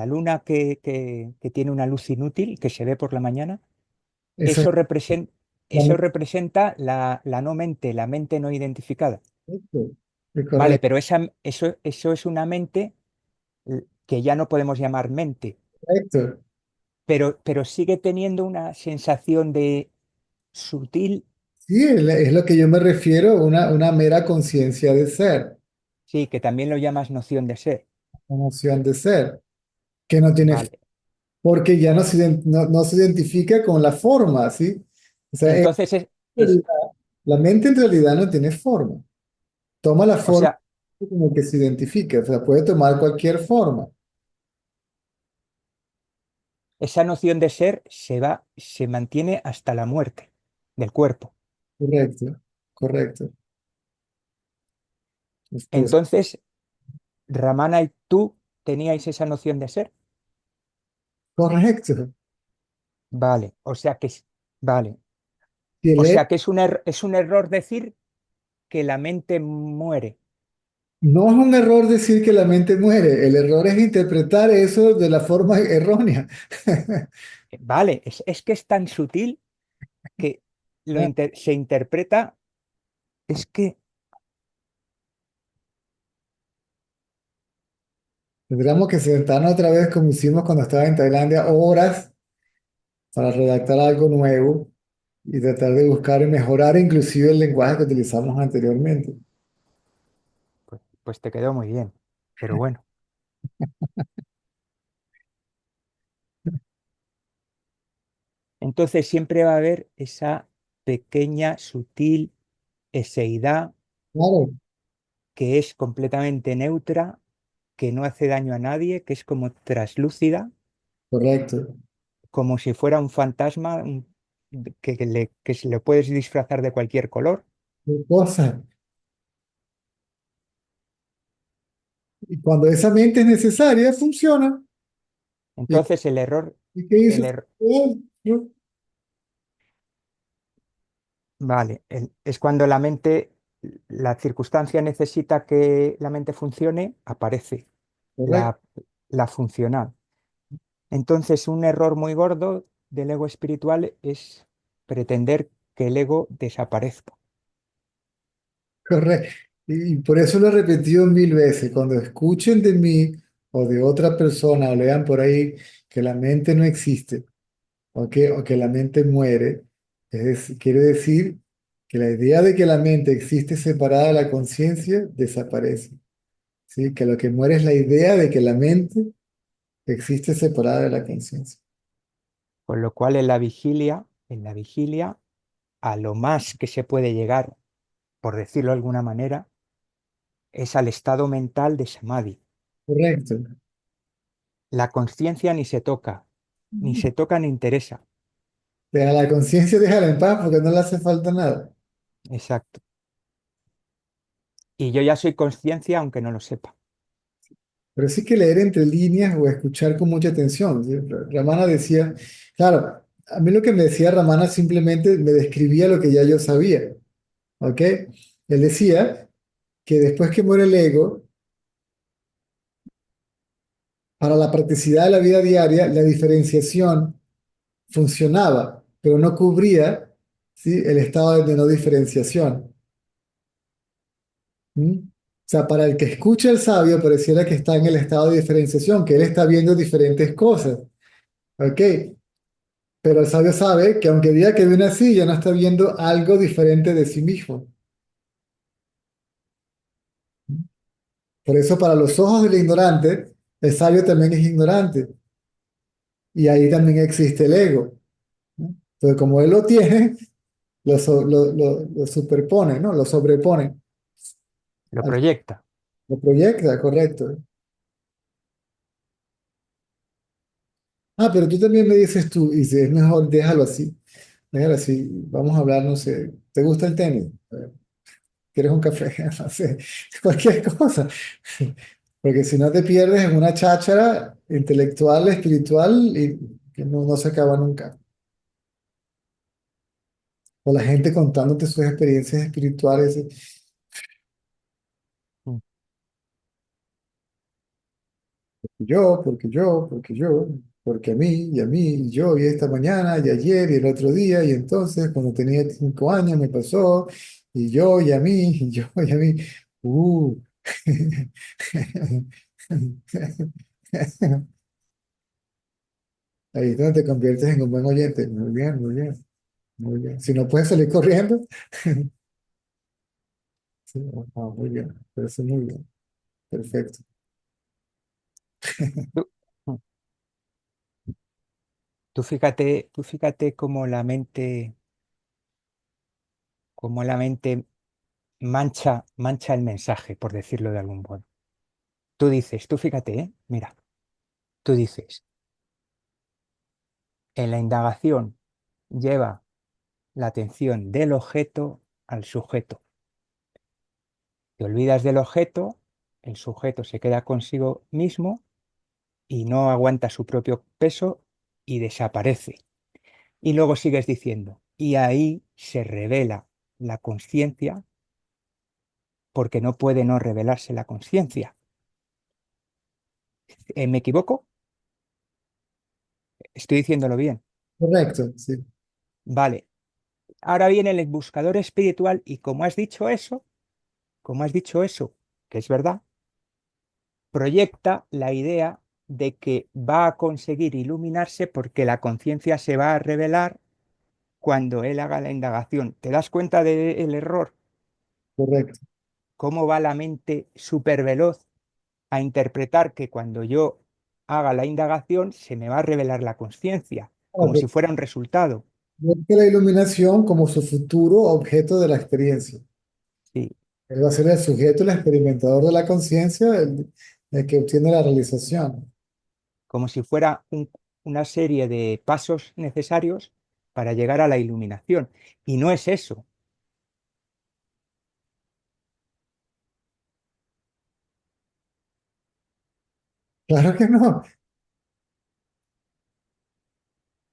C: luna que tiene una luz inútil que se ve por la mañana,
B: Eso es
C: eso representa,
B: la
C: eso representa la no mente, la mente no identificada.
B: correcto, es
C: Vale,
B: correcto,
C: pero eso es una mente que ya no podemos llamar mente,
B: correcto.
C: pero sigue teniendo una sensación de sutil,
B: Sí, es lo que yo me refiero, una mera conciencia de ser,
C: sí, que también lo llamas noción de ser.
B: una noción de ser, que no tiene,
C: Vale.
B: porque ya no se identifica con la forma, ¿sí? O sea,
C: Entonces
B: realidad, la mente en realidad no tiene forma. Toma la
C: o
B: forma
C: sea,
B: como que se identifica, o sea, puede tomar cualquier forma.
C: esa noción de ser se mantiene hasta la muerte del cuerpo.
B: Correcto, correcto. Este,
C: Entonces, Ramana y tú teníais esa noción de ser.
B: correcto.
C: Vale, o sea que vale,
B: Y
C: o sea que es un error decir que la mente muere.
B: no es un error decir que la mente muere, el error es interpretar eso de la forma errónea.
C: Vale, es que es tan sutil que se interpreta, es que,
B: Tendríamos que sentarnos otra vez como hicimos cuando estaba en Tailandia, horas para redactar algo nuevo y tratar de buscar y mejorar inclusive el lenguaje que utilizamos anteriormente.
C: pues te quedó muy bien, pero bueno. Entonces siempre va a haber esa pequeña, sutil eseidad
B: Claro,
C: que es completamente neutra, que no hace daño a nadie, que es como traslúcida,
B: correcto.
C: como si fuera un fantasma que se le puedes disfrazar de cualquier color.
B: Qué cosa. Y cuando esa mente es necesaria, funciona. ¿Y,
C: Entonces
B: y qué hizo?
C: el er-
B: Yo-
C: vale, es cuando la mente, la circunstancia necesita que la mente funcione, aparece
B: Correcto.
C: la, la funcional. Entonces, un error muy gordo del ego espiritual es pretender que el ego desaparezca.
B: Correcto. Y por eso lo he repetido mil veces. Cuando escuchen de mí o de otra persona o lean por ahí que la mente no existe o que la mente muere, quiere decir que la idea de que la mente existe separada de la conciencia desaparece. ¿Sí? Que lo que muere es la idea de que la mente existe separada de la conciencia.
C: Con lo cual, en la vigilia, a lo más que se puede llegar, por decirlo de alguna manera, es al estado mental de samadhi.
B: Correcto.
C: La conciencia ni se toca ni interesa.
B: Deja la conciencia, déjala en paz porque no le hace falta nada.
C: Exacto. Y yo ya soy conciencia aunque no lo sepa.
B: Pero sí que leer entre líneas o escuchar con mucha atención. ¿Sí? Ramana decía, claro, a mí lo que me decía Ramana simplemente me describía lo que ya yo sabía. ¿Ok? Él decía que después que muere el ego, para la practicidad de la vida diaria, la diferenciación funcionaba, pero no cubría, ¿sí? El estado de no diferenciación. ¿Mm? O sea, para el que escucha el sabio pareciera que está en el estado de diferenciación, que él está viendo diferentes cosas. ¿Ok? Pero el sabio sabe que aunque diga que ve una silla, no está viendo algo diferente de sí mismo. Por eso, para los ojos del ignorante, el sabio también es ignorante. Y ahí también existe el ego, ¿no? Entonces, como él lo tiene, lo superpone, ¿no? Lo sobrepone.
C: Lo
B: Al-
C: proyecta.
B: Lo proyecta, correcto. Ah, pero tú también me dices tú, y si es mejor, déjalo así. Déjalo así. Vamos a hablar, no sé. ¿Te gusta el tenis? ¿Quieres un café? No sé, cualquier cosa. Porque si no te pierdes en una cháchara intelectual, espiritual y que no se acaba nunca. O la gente contándote sus experiencias espirituales.
C: Mm.
B: Porque a mí, y a mí, y yo, y esta mañana, y ayer, y el otro día, y entonces, cuando tenía 5 años me pasó, y yo, y a mí, y yo, y a mí. Uh. Ahí es donde te conviertes en un buen oyente. Muy bien, muy bien, muy bien. Si no puedes salir corriendo, sí, muy bien, parece muy bien, perfecto.
C: Tú, mm, tú fíjate cómo la mente mancha el mensaje, por decirlo de algún modo. Tú fíjate, mira, tú dices, en la indagación lleva la atención del objeto al sujeto. Te olvidas del objeto, el sujeto se queda consigo mismo y no aguanta su propio peso y desaparece. Y luego sigues diciendo, y ahí se revela la conciencia porque no puede no revelarse la conciencia. ¿Me equivoco? Estoy diciéndolo bien.
B: Correcto, sí,
C: Vale. Ahora viene el buscador espiritual y como has dicho eso, que es verdad, proyecta la idea de que va a conseguir iluminarse porque la conciencia se va a revelar cuando él haga la indagación. ¿Te das cuenta del error?
B: correcto.
C: ¿Cómo va la mente súper veloz a interpretar que cuando yo haga la indagación se me va a revelar la conciencia,
B: Ahora,
C: como si fuera un resultado?
B: que la iluminación como su futuro objeto de la experiencia.
C: Sí,
B: Él va a ser el sujeto, el experimentador de la conciencia, el que obtiene la realización.
C: como si fuera una serie de pasos necesarios para llegar a la iluminación. Y no es eso.
B: Claro que no.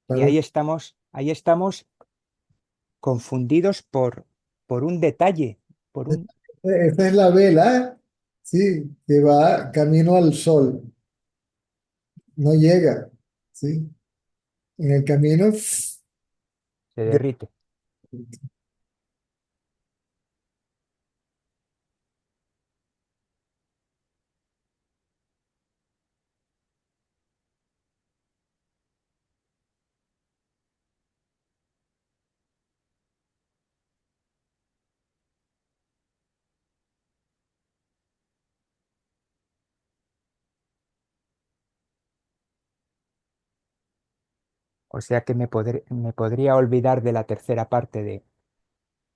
C: Y
B: Claro,
C: ahí estamos confundidos por un detalle, por un...
B: esta es la vela, sí, que va camino al sol. No llega. ¿sí? En el camino,
C: se derrite. O sea que me podría olvidar de la tercera parte de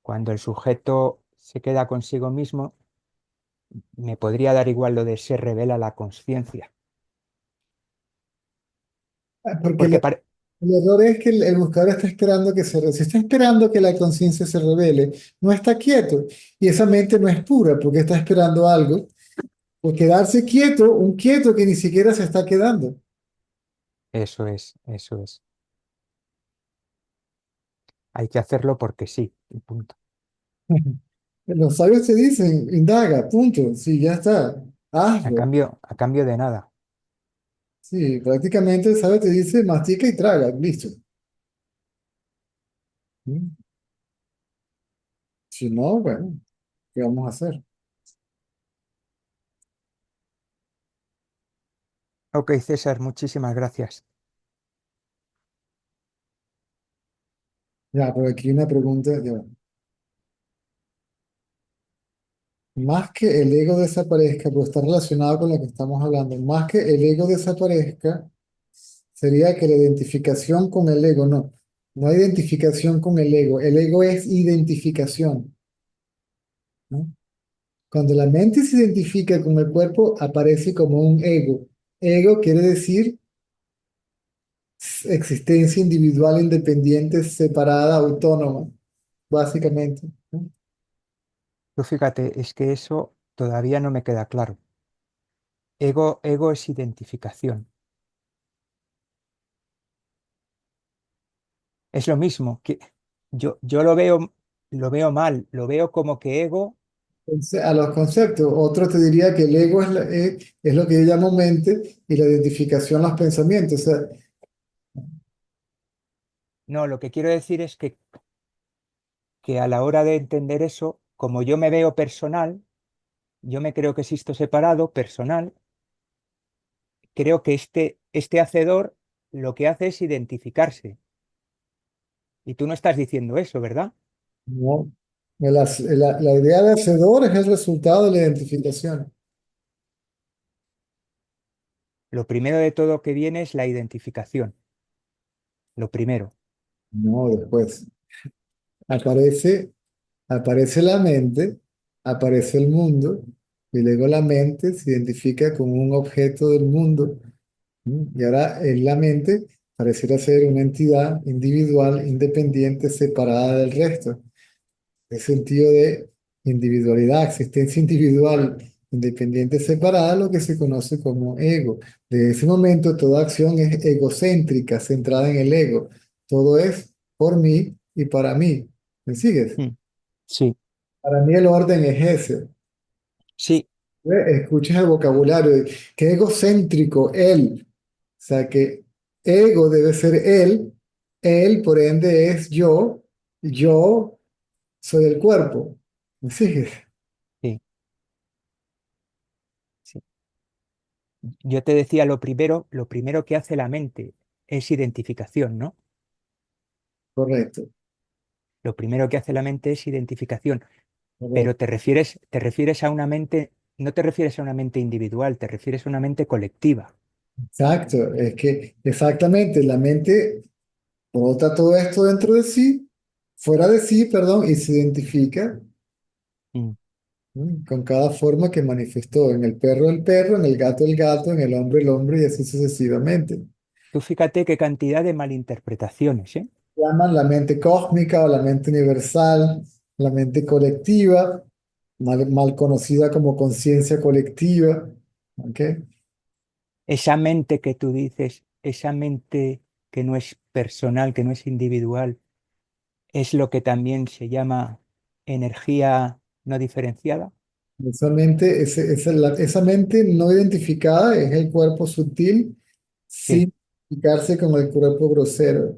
C: cuando el sujeto se queda consigo mismo, me podría dar igual lo de se revela la conciencia.
B: porque
C: Porque
B: el error es que el buscador está esperando si está esperando que la conciencia se revele, no está quieto. Y esa mente no es pura porque está esperando algo. O quedarse quieto, un quieto que ni siquiera se está quedando.
C: eso es, eso es. Hay que hacerlo porque sí, y punto.
B: Los sabios te dicen, indaga, punto. Sí, ya está. Hazlo.
C: A cambio de nada.
B: Sí, prácticamente el sabio te dice, mastica y traga, listo. ¿Mm? Si no, bueno, ¿qué vamos a hacer?
C: Ok, César, muchísimas gracias.
B: Ya, pero aquí una pregunta, ya. Más que el ego desaparezca, pero está relacionado con lo que estamos hablando, más que el ego desaparezca, sería que la identificación con el ego, no, no hay identificación con el ego es identificación, ¿no? Cuando la mente se identifica con el cuerpo, aparece como un ego. Ego quiere decir existencia individual, independiente, separada, autónoma, básicamente, ¿no?
C: Tú fíjate, es que eso todavía no me queda claro. Ego es identificación. Es lo mismo que yo lo veo mal, lo veo como que ego,
B: Entonces, a los conceptos, otro te diría que el ego es lo que yo llamo mente y la identificación, los pensamientos. O sea,
C: no, lo que quiero decir es que a la hora de entender eso, como yo me veo personal, yo me creo que existo separado, personal, creo que este hacedor lo que hace es identificarse. Y tú no estás diciendo eso, ¿verdad?
B: no, la idea de hacedor es el resultado de la identificación.
C: Lo primero de todo que viene es la identificación. Lo primero.
B: No, después aparece, aparece la mente, aparece el mundo, y luego la mente se identifica con un objeto del mundo. Y ahora en la mente pareciera ser una entidad individual, independiente, separada del resto. El sentido de individualidad, existencia individual, independiente, separada, lo que se conoce como ego. De ese momento, toda acción es egocéntrica, centrada en el ego. Todo es por mí y para mí. ¿Me sigues?
C: Mm. Sí,
B: Para mí el orden es ese.
C: sí,
B: Escuchas el vocabulario, qué egocéntrico él. O sea que ego debe ser él por ende es yo soy el cuerpo. ¿Me sigues?
C: sí, sí. Yo te decía lo primero que hace la mente es identificación, ¿no?
B: Correcto,
C: Lo primero que hace la mente es identificación, pero
B: correcto.
C: te refieres a una mente, no te refieres a una mente individual, te refieres a una mente colectiva.
B: Exacto, es que exactamente la mente brota todo esto dentro de sí, fuera de sí, perdón, y se identifica
C: Mm.
B: con cada forma que manifestó. En el perro, en el gato, en el hombre y así sucesivamente.
C: Tú fíjate qué cantidad de malinterpretaciones, ¿eh?
B: Llaman la mente cósmica o la mente universal, la mente colectiva, mal conocida como conciencia colectiva. ¿Ok?
C: Esa mente que tú dices, esa mente que no es personal, que no es individual, es lo que también se llama energía no diferenciada.
B: Esa mente, esa mente no identificada es el cuerpo sutil
C: Sí,
B: sin identificarse con el cuerpo grosero,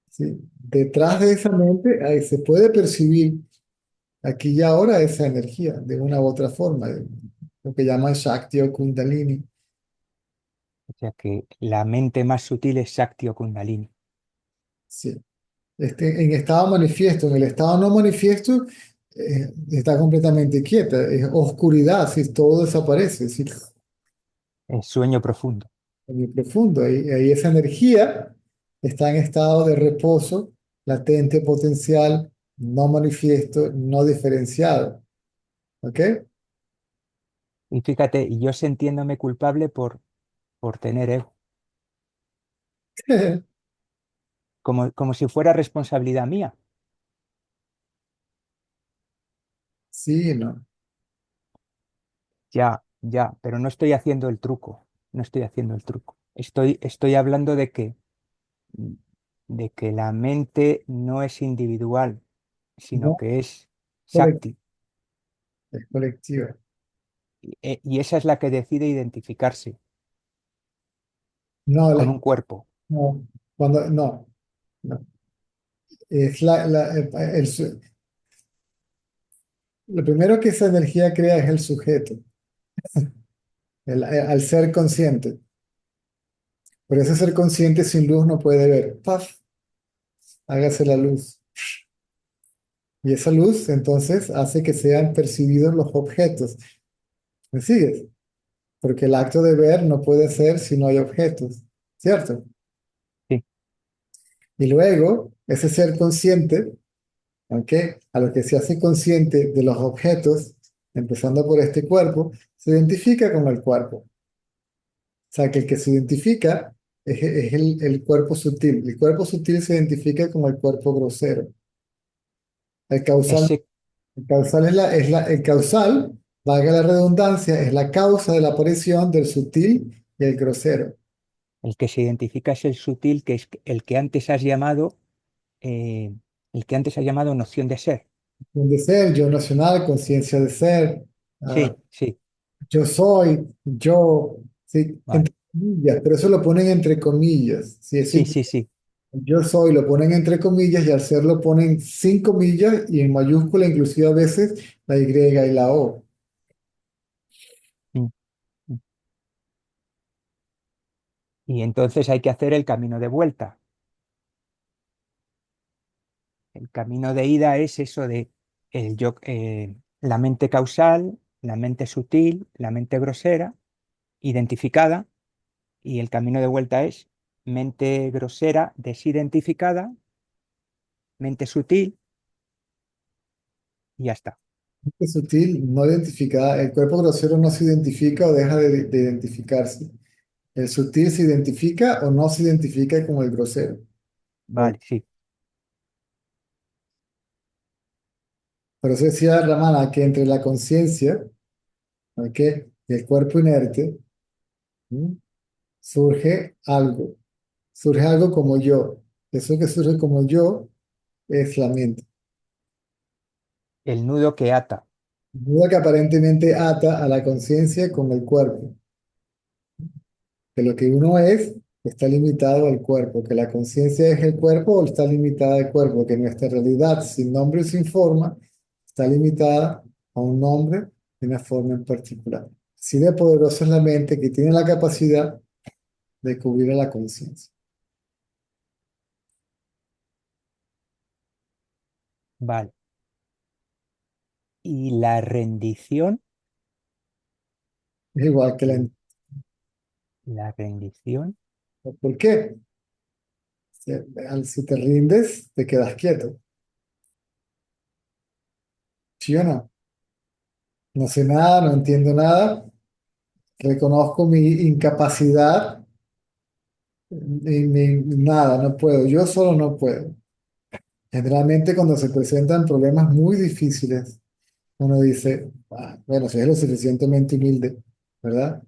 B: ¿sí? Detrás de esa mente ahí se puede percibir aquí y ahora esa energía de una u otra forma, lo que llaman Shakti o Kundalini.
C: O sea que la mente más sutil es Shakti o Kundalini.
B: Sí. En estado manifiesto, en el estado no manifiesto, está completamente quieta, es oscuridad, si todo desaparece, si
C: El sueño profundo.
B: es muy profundo. Ahí esa energía está en estado de reposo, latente, potencial, no manifiesto, no diferenciado. ¿Ok?
C: Y fíjate, y yo sintiéndome culpable por tener ego, como si fuera responsabilidad mía.
B: Sí, no.
C: Ya, ya, pero no estoy haciendo el truco, no estoy haciendo el truco. Estoy hablando de que la mente no es individual, sino
B: No
C: que es
B: colec-
C: Shakti.
B: es colectiva.
C: Y esa es la que decide identificarse
B: No,
C: con un cuerpo.
B: no, no, no. Es lo primero que esa energía crea es el sujeto, al ser consciente. Pero ese ser consciente sin luz no puede ver. ¡Paf! Hágase la luz. Y esa luz entonces hace que sean percibidos los objetos. ¿Me sigues? Porque el acto de ver no puede ser si no hay objetos, ¿cierto?
C: Sí,
B: Y luego, ese ser consciente, ¿ok? A lo que se hace consciente de los objetos, empezando por este cuerpo, se identifica con el cuerpo. O sea, que el que se identifica es el cuerpo sutil. El cuerpo sutil se identifica con el cuerpo grosero. El causal,
C: ese,
B: el causal el causal, valga la redundancia, es la causa de la aparición del sutil y el grosero.
C: el que se identifica es el sutil, que es el que antes has llamado, eh, el que antes has llamado noción de ser.
B: De ser, yo nacional, conciencia de ser, ah,
C: Sí, sí,
B: yo soy, yo, sí,
C: vale.
B: entre comillas, pero eso lo ponen entre comillas. Sí, es
C: Sí, sí, sí.
B: yo soy, lo ponen entre comillas y al ser lo ponen sin comillas y en mayúscula, inclusive a veces la Y y la O.
C: Mm, mm. Y entonces hay que hacer el camino de vuelta. El camino de ida es eso de la mente causal, la mente sutil, la mente grosera, identificada, y el camino de vuelta es mente grosera desidentificada, mente sutil, y ya está.
B: Es sutil, no identificada. El cuerpo grosero no se identifica o deja de identificarse. El sutil se identifica o no se identifica con el grosero. Bueno,
C: Vale, sí.
B: por eso decía Ramana que entre la conciencia, ¿ok? Y el cuerpo inerte, ¿m? surge algo. Surge algo como yo. Eso que surge como yo es la mente.
C: El nudo que ata.
B: Duda que aparentemente ata a la conciencia con el cuerpo. Que lo que uno es está limitado al cuerpo. Que la conciencia es el cuerpo o está limitada al cuerpo. Que nuestra realidad sin nombre y sin forma está limitada a un nombre y una forma en particular. Así de poderosa es la mente que tiene la capacidad de cubrir a la conciencia.
C: Vale. Y la rendición,
B: Es igual que
C: l- la rendición,
B: ¿Por qué? Si, si te rindes, te quedas quieto. ¿Sí o no? No sé nada, no entiendo nada, reconozco mi incapacidad nada, no puedo. Yo solo no puedo. Generalmente cuando se presentan problemas muy difíciles, uno dice, "Ah, bueno, si es lo suficientemente humilde, ¿verdad?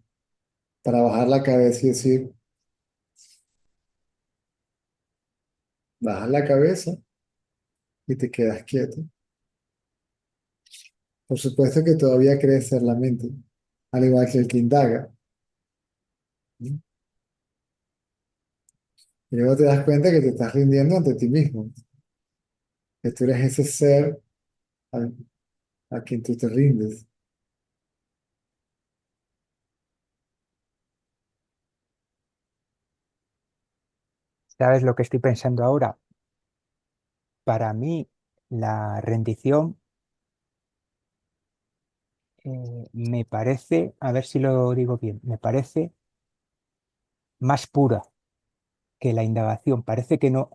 B: Para bajar la cabeza y decir, bajas la cabeza y te quedas quieto. Por supuesto que todavía crees ser la mente, al igual que el que indaga. ¿Sí? Y luego te das cuenta que te estás rindiendo ante ti mismo, que tú eres ese ser al- a quien tú te rindes.
C: ¿Sabes lo que estoy pensando ahora? Para mí, la rendición me parece, a ver si lo digo bien, me parece más pura que la indagación. Parece que no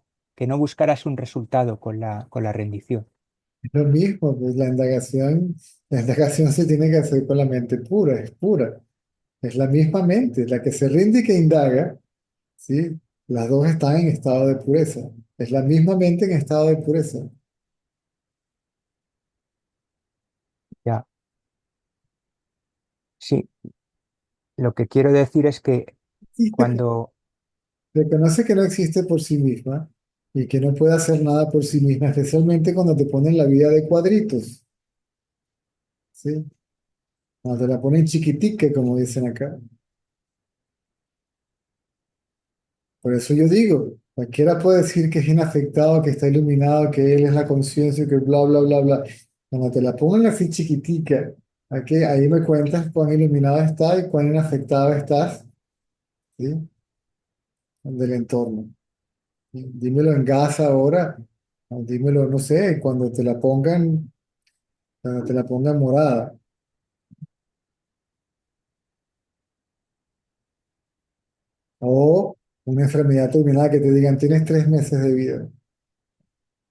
C: buscaras un resultado con la rendición.
B: Es lo mismo, pues la indagación se tiene que hacer con la mente pura, es pura. Es la misma mente, la que se rinde y que indaga, ¿sí? Las dos están en estado de pureza. Es la misma mente en estado de pureza.
C: Ya, sí, lo que quiero decir es que
B: Existe,
C: cuando,
B: reconoce que no existe por sí misma y que no puede hacer nada por sí misma, especialmente cuando te ponen la vida de cuadritos, ¿sí? Cuando te la ponen chiquitique, como dicen acá. Por eso yo digo, cualquiera puede decir que es inafectado, que está iluminado, que él es la conciencia, que bla, bla, bla, bla. Cuando te la pongan así chiquitica, ahí me cuentas cuán iluminado está y cuán inafectado estás, ¿sí? Del entorno. Dímelo en gas ahora, o dímelo, no sé, cuando te la pongan morada, o una enfermedad terminal que te digan tienes 3 meses de vida.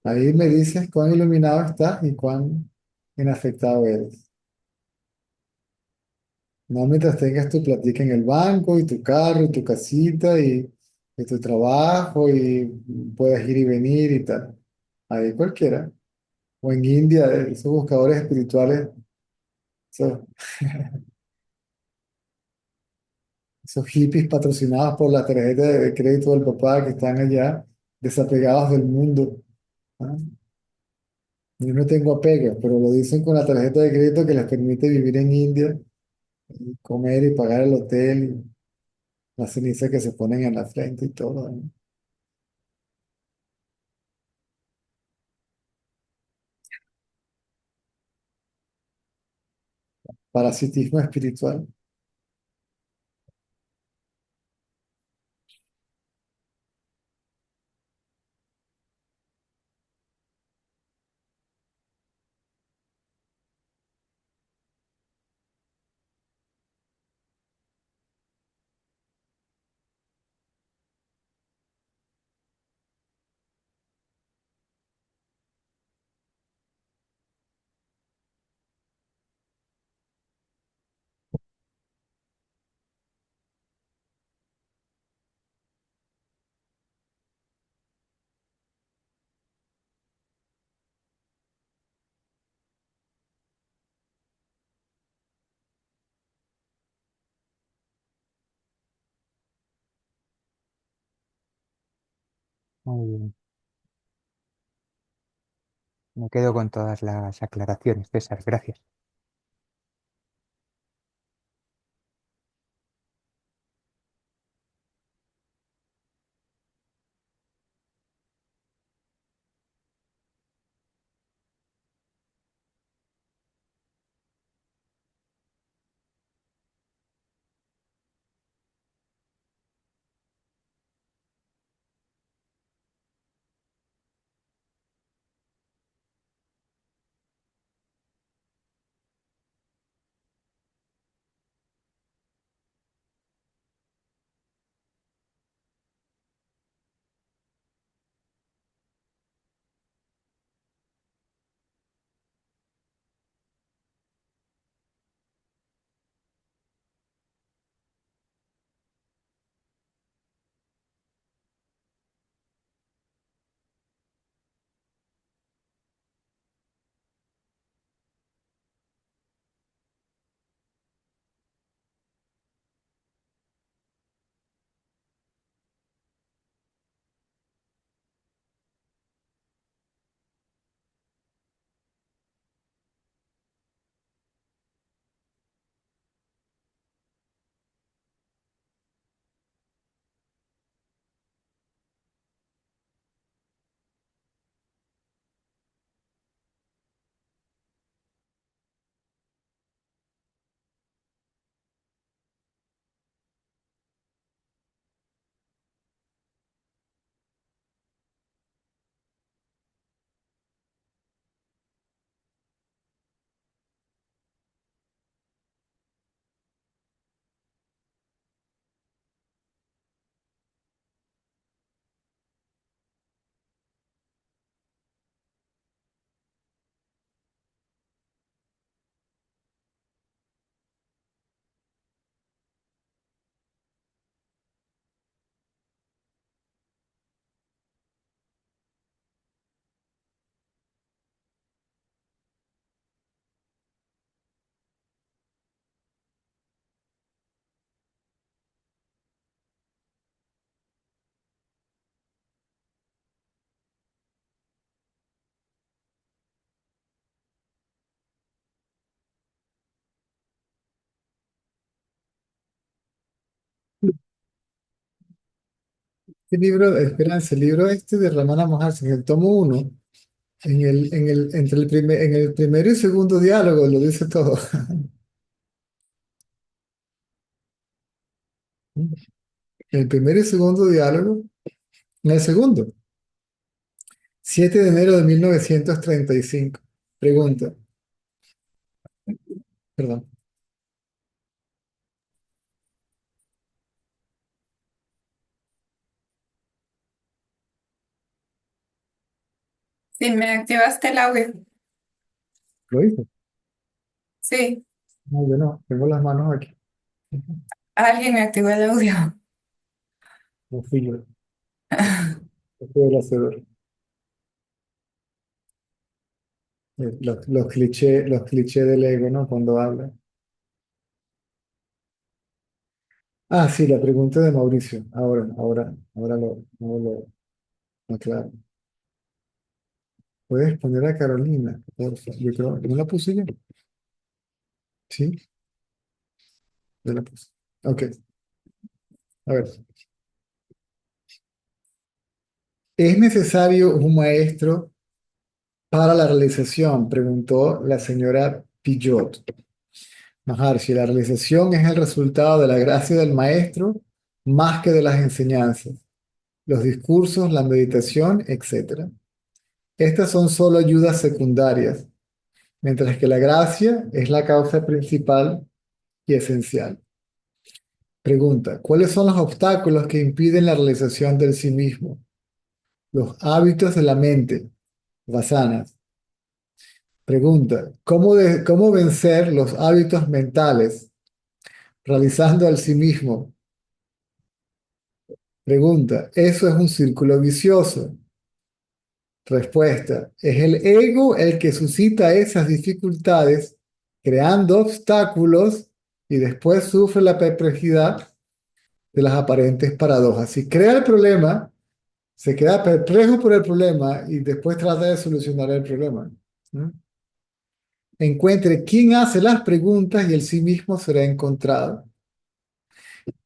B: Ahí me dices cuán iluminado estás y cuán inafectado eres. No mientras tengas tu platica en el banco y tu carro y tu casita y tu trabajo y puedas ir y venir y tal. Ahí cualquiera. O en India, esos buscadores espirituales, esos, esos hippies patrocinados por la tarjeta de crédito del papá que están allá, desapegados del mundo. ¿Ah? Yo no tengo apego, pero lo dicen con la tarjeta de crédito que les permite vivir en India, y comer y pagar el hotel y las cenizas que se ponen en la frente y todo, ¿no? Parasitismo espiritual.
C: muy bien, me quedo con todas las aclaraciones, César, gracias.
B: ¿Qué libro? Esperanza, el libro este de Ramana Maharshi, en el tomo uno, en el primero y segundo diálogo lo dice todo. El primero y segundo diálogo, en el segundo, 7 de enero de 1935. Pregunta, perdón.
D: Si me activaste el audio.
B: ¿Lo hice?
D: Sí,
B: No, yo no, tengo las manos aquí.
D: alguien me activó el audio.
B: No fui yo, yo fui el hacedor. Los clichés del ego, ¿no? Cuando habla. Ah, sí, la pregunta de Mauricio. Ahora lo aclaro. ¿Puedes poner a Carolina? Porfa? Yo creo que no la puse yo. Sí, yo la puse. Ok, a ver. ¿Es necesario un maestro para la realización? Preguntó la señora Pillot. Maharshi, la realización es el resultado de la gracia del maestro más que de las enseñanzas, los discursos, la meditación, etcétera. Estas son solo ayudas secundarias, mientras que la gracia es la causa principal y esencial. Pregunta, ¿cuáles son los obstáculos que impiden la realización del sí mismo? Los hábitos de la mente, vasanas. Pregunta, ¿cómo vencer los hábitos mentales realizando al sí mismo? Pregunta, ¿eso es un círculo vicioso? Respuesta, es el ego el que suscita esas dificultades, creando obstáculos y después sufre la perplejidad de las aparentes paradojas. Si crea el problema, se queda perplejo por el problema y después trata de solucionar el problema. ¿No? Encuentre quién hace las preguntas y el sí mismo será encontrado.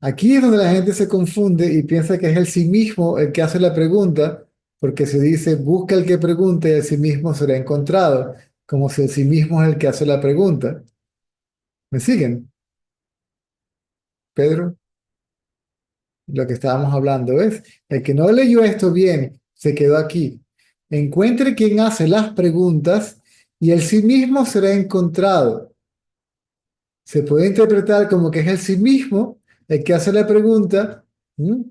B: Aquí es donde la gente se confunde y piensa que es el sí mismo el que hace la pregunta, porque se dice, busca el que pregunte y el sí mismo será encontrado, como si el sí mismo es el que hace la pregunta. ¿Me siguen, Pedro? Lo que estábamos hablando es, el que no leyó esto bien, se quedó aquí. Encuentre quién hace las preguntas y el sí mismo será encontrado. Se puede interpretar como que es el sí mismo el que hace la pregunta, ¿m?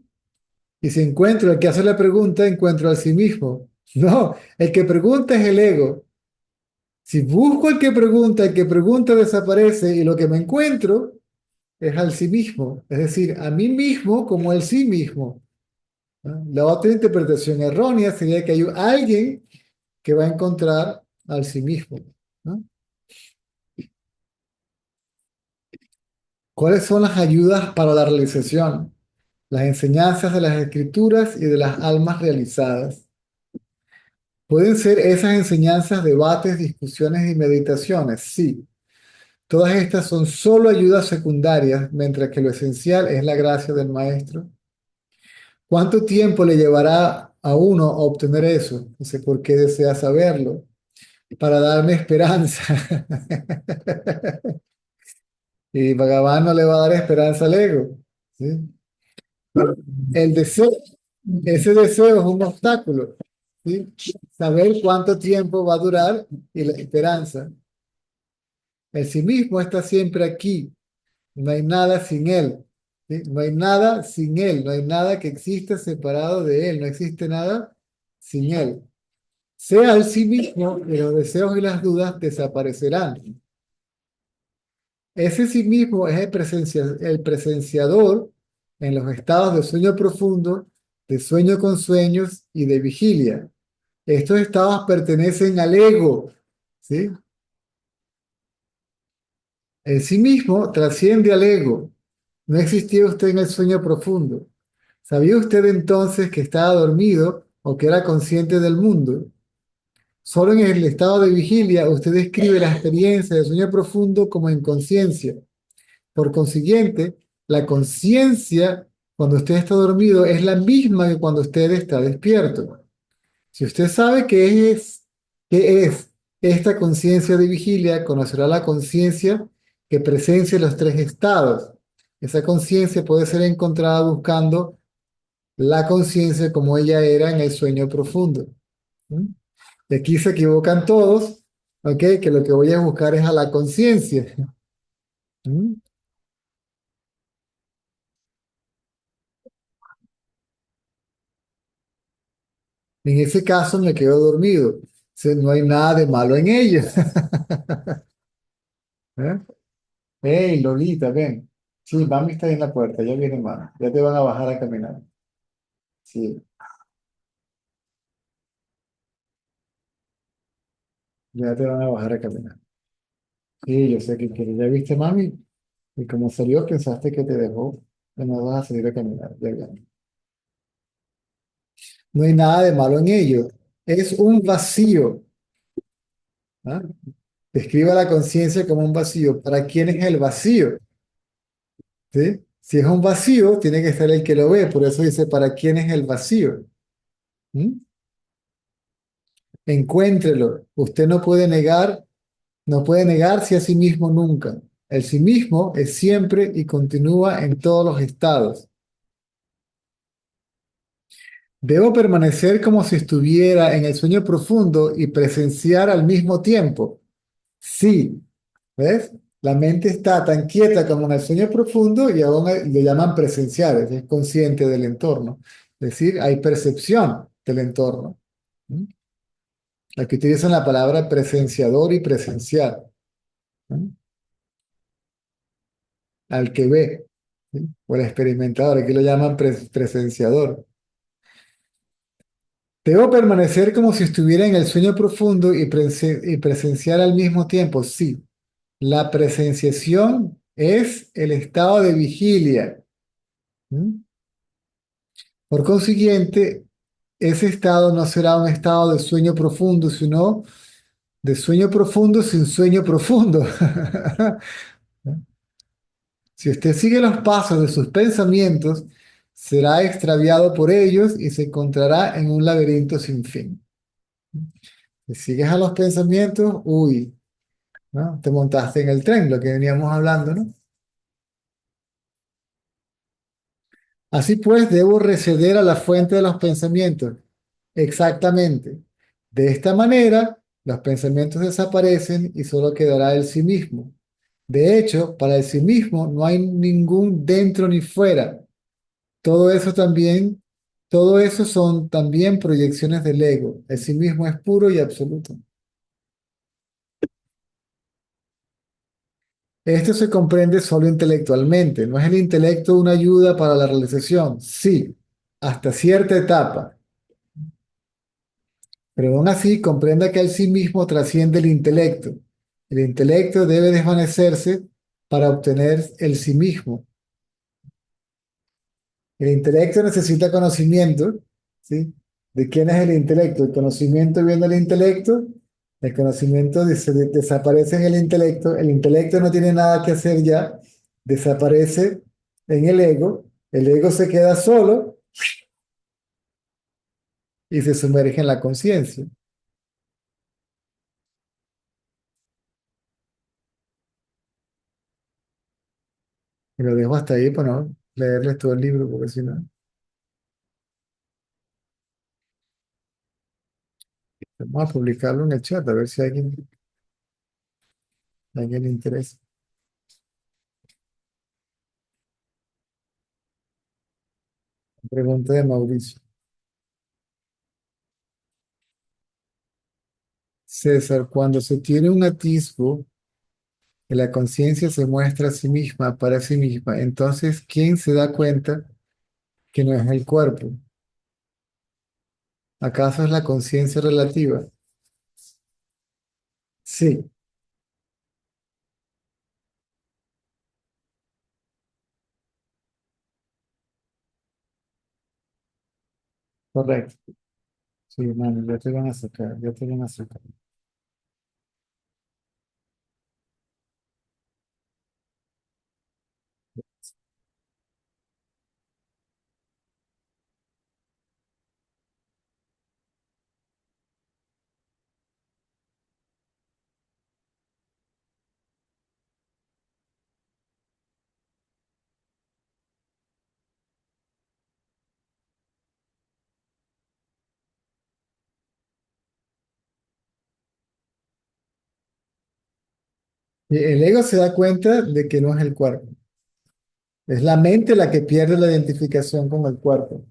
B: Y si encuentro el que hace la pregunta, encuentro al sí mismo. No, el que pregunta es el ego. Si busco al que pregunta, el que pregunta desaparece y lo que me encuentro es al sí mismo, es decir, a mí mismo como el sí mismo. ¿No? La otra interpretación errónea sería que hay alguien que va a encontrar al sí mismo. ¿No? ¿Cuáles son las ayudas para la realización? Las enseñanzas de las escrituras y de las almas realizadas. ¿Pueden ser esas enseñanzas debates, discusiones y meditaciones? Sí. Todas estas son solo ayudas secundarias, mientras que lo esencial es la gracia del maestro. ¿Cuánto tiempo le llevará a uno a obtener eso? No sé por qué desea saberlo. Para darme esperanza. Y Bhagavan no le va a dar esperanza al ego. ¿Sí? El deseo, ese deseo es un obstáculo. ¿Sí? Saber cuánto tiempo va a durar y la esperanza. El sí mismo está siempre aquí. No hay nada sin él. ¿Sí? No hay nada sin él. No hay nada que exista separado de él. No existe nada sin él. Sea el sí mismo y los deseos y las dudas desaparecerán. Ese sí mismo es el presenciador en los estados de sueño profundo, de sueño con sueños y de vigilia. Estos estados pertenecen al ego, ¿sí? El sí mismo trasciende al ego. No existía usted en el sueño profundo. ¿Sabía usted entonces que estaba dormido o que era consciente del mundo? Solo en el estado de vigilia usted describe la experiencia de sueño profundo como inconsciencia. Por consiguiente, la conciencia cuando usted está dormido es la misma que cuando usted está despierto. Si usted sabe qué es esta conciencia de vigilia, conocerá la conciencia que presencia los tres estados. Esa conciencia puede ser encontrada buscando la conciencia como ella era en el sueño profundo. ¿Mm? Y aquí se equivocan todos, ¿ok? Que lo que voy a buscar es a la conciencia. ¿Mm? En ese caso me quedo dormido. No hay nada de malo en ello. ¿Eh? Hey, Lolita, ven. Sí, mami está ahí en la puerta, ya viene mami. Ya te van a bajar a caminar. Sí, ya te van a bajar a caminar. Sí, yo sé que quieres. ¿Ya viste, mami? Y como salió, pensaste que te dejó. Que no vas a salir a caminar. Ya viene. No hay nada de malo en ello. Es un vacío. ¿Ah? Describa la conciencia como un vacío. ¿Para quién es el vacío? ¿Sí? Si es un vacío, tiene que estar el que lo ve. Por eso dice, ¿para quién es el vacío? ¿Mm? Encuéntrelo. Usted no puede negarse a sí mismo nunca. El sí mismo es siempre y continúa en todos los estados. Debo permanecer como si estuviera en el sueño profundo y presenciar al mismo tiempo. Sí, ¿ves? La mente está tan quieta como en el sueño profundo y aún le llaman presenciar, es consciente del entorno. Es decir, hay percepción del entorno. ¿Mm? Aquí utilizan la palabra presenciador y presenciar, ¿no? Al que ve, ¿sí? O el experimentador, aquí lo llaman presenciador. Debo permanecer como si estuviera en el sueño profundo y presenciar al mismo tiempo. Sí, la presenciación es el estado de vigilia. ¿Mm? Por consiguiente, ese estado no será un estado de sueño profundo, sino de sueño profundo sin sueño profundo. Si usted sigue los pasos de sus pensamientos, será extraviado por ellos y se encontrará en un laberinto sin fin. Si sigues a los pensamientos, uy, ¿no? Te montaste en el tren, lo que veníamos hablando, ¿no? Así pues, debo receder a la fuente de los pensamientos. Exactamente. De esta manera, los pensamientos desaparecen y solo quedará el sí mismo. De hecho, para el sí mismo no hay ningún dentro ni fuera. Todo eso también, todo eso son también proyecciones del ego. El sí mismo es puro y absoluto. Esto se comprende solo intelectualmente. ¿No es el intelecto una ayuda para la realización? Sí, hasta cierta etapa. Pero aún así, comprenda que el sí mismo trasciende el intelecto. El intelecto debe desvanecerse para obtener el sí mismo. El intelecto necesita conocimiento, ¿sí? ¿De quién es el intelecto? El conocimiento viene del intelecto, el conocimiento desaparece en el intelecto no tiene nada que hacer ya, desaparece en el ego se queda solo y se sumerge en la conciencia. Y lo dejo hasta ahí para no leerles todo el libro, porque si no, vamos a publicarlo en el chat, a ver si a alguien le interesa. Pregunta de Mauricio. César, cuando se tiene un atisbo que la conciencia se muestra a sí misma, para sí misma, entonces, ¿quién se da cuenta que no es el cuerpo? ¿Acaso es la conciencia relativa? Sí, correcto. Sí, mano, ya te van a sacar, ya te van a sacar. Y el ego se da cuenta de que no es el cuerpo. Es la mente la que pierde la identificación con el cuerpo,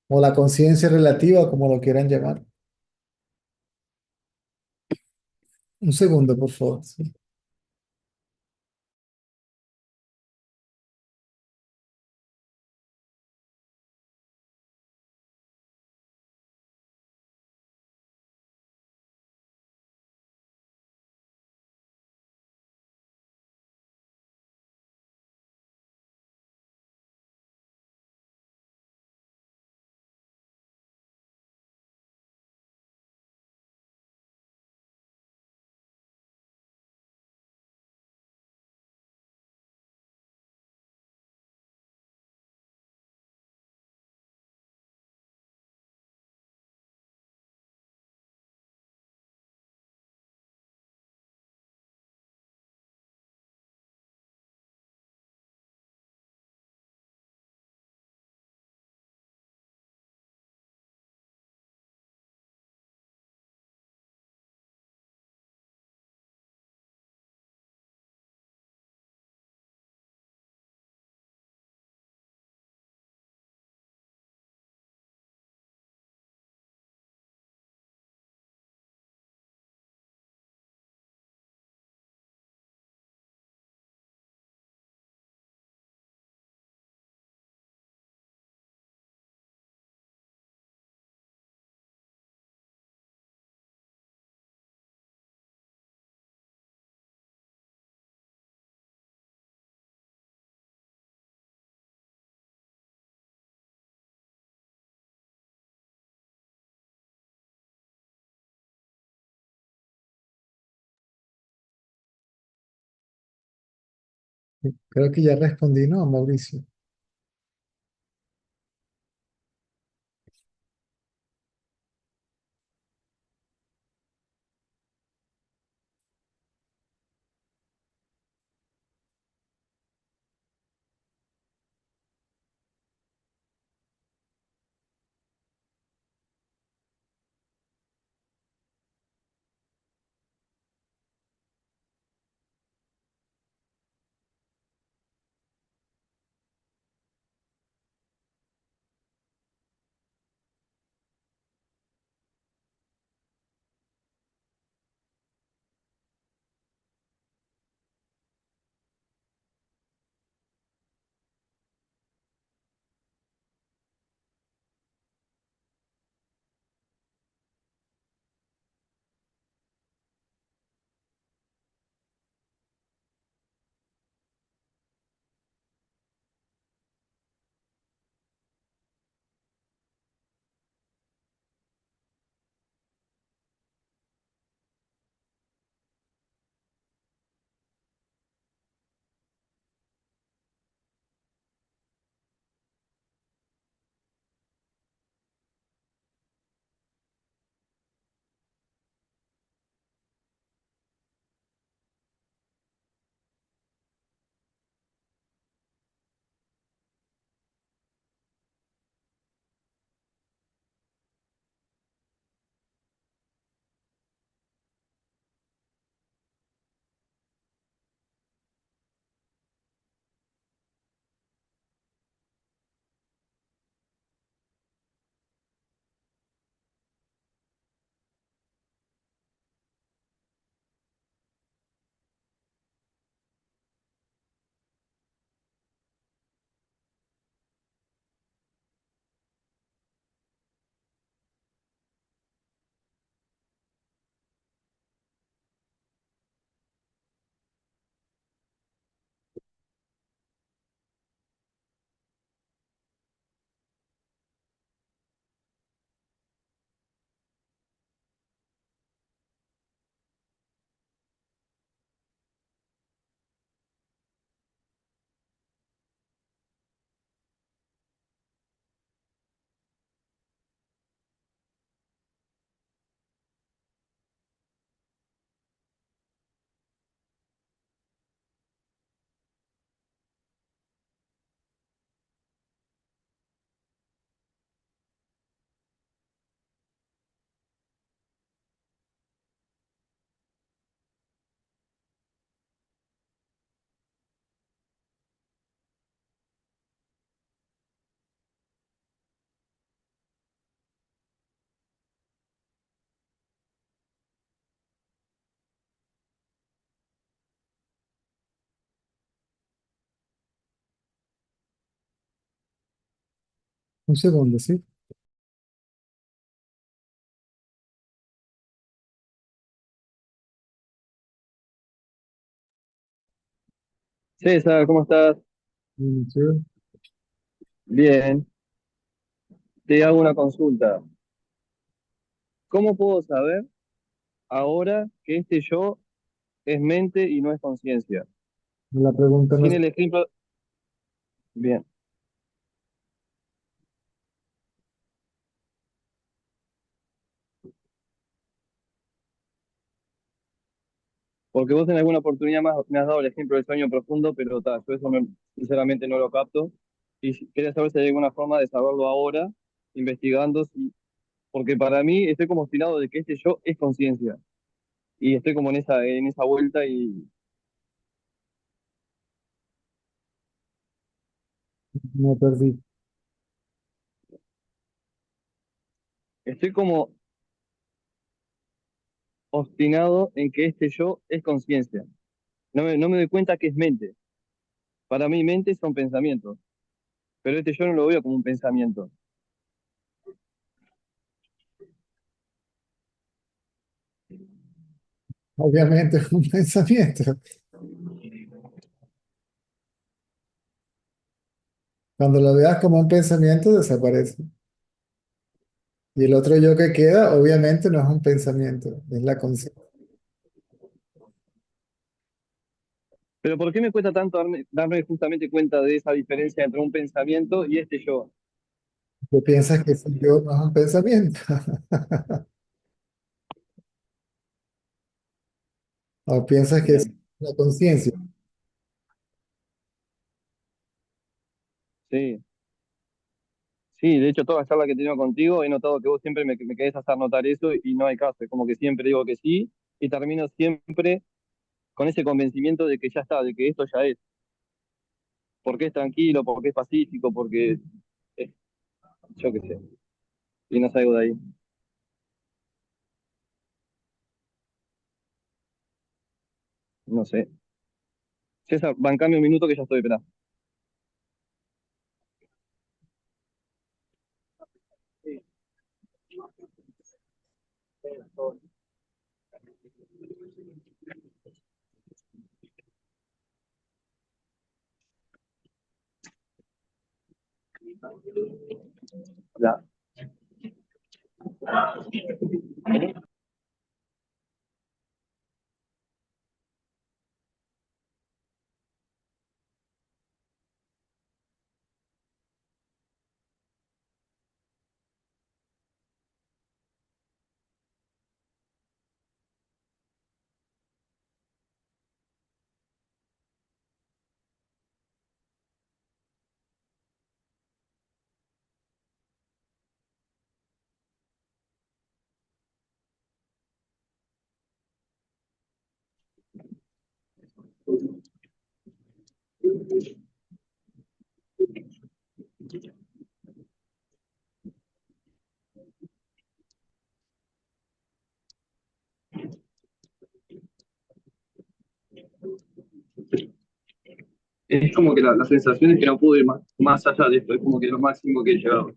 B: o la conciencia relativa, como lo quieran llamar. Un segundo, por favor. Sí. Creo que ya respondí, ¿no, Mauricio? Un segundo, ¿sí?
E: César, ¿cómo estás?
B: Sí.
E: Bien, te hago una consulta. ¿Cómo puedo saber ahora que este yo es mente y no es conciencia?
B: La pregunta no
E: Sin
B: es,
E: el ejemplo, bien, porque vos en alguna oportunidad más me has dado el ejemplo del sueño profundo, pero yo eso sinceramente no lo capto. Y quería saber si hay alguna forma de saberlo ahora, investigando, porque para mí estoy como obstinado de que este yo es conciencia. Y estoy como en esa vuelta y
B: me perdí.
E: estoy como obstinado en que este yo es conciencia. No me doy cuenta que es mente. Para mí, mente son pensamientos, pero este yo no lo veo como un pensamiento.
B: Obviamente es un pensamiento. Cuando lo veas como un pensamiento, desaparece. Y el otro yo que queda, obviamente no es un pensamiento, es la conciencia.
E: Pero ¿por qué me cuesta tanto darme justamente cuenta de esa diferencia entre un pensamiento y este yo?
B: Que piensas que ese yo no es un pensamiento. O piensas que es
E: Bien,
B: la conciencia.
E: sí, sí, de hecho toda la charla que he tenido contigo he notado que vos siempre me querés hacer notar eso y no hay caso, es como que siempre digo que sí y termino siempre con ese convencimiento de que ya está, de que esto ya es, porque es tranquilo, porque es pacífico, porque es, yo qué sé, y no salgo de ahí, no sé. César, bancame un minuto que ya estoy, esperá. Ya. Es como que la sensación es que no pude ir más allá de esto, es como que lo máximo que he llegado.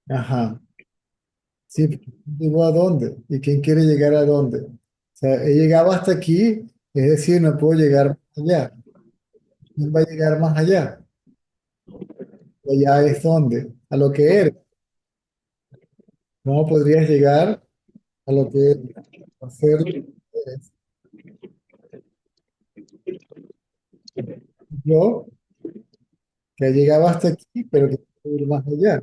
B: Ajá. Sí, ¿llegó a dónde? ¿Y quién quiere llegar a dónde? O sea, he llegado hasta aquí, es decir, no puedo llegar más allá. ¿Quién va a llegar más allá? Allá es donde, a lo que eres. ¿Cómo podrías llegar a lo que eres? Hacer lo que eres. Yo, que he llegado hasta aquí, pero que quiero ir más allá.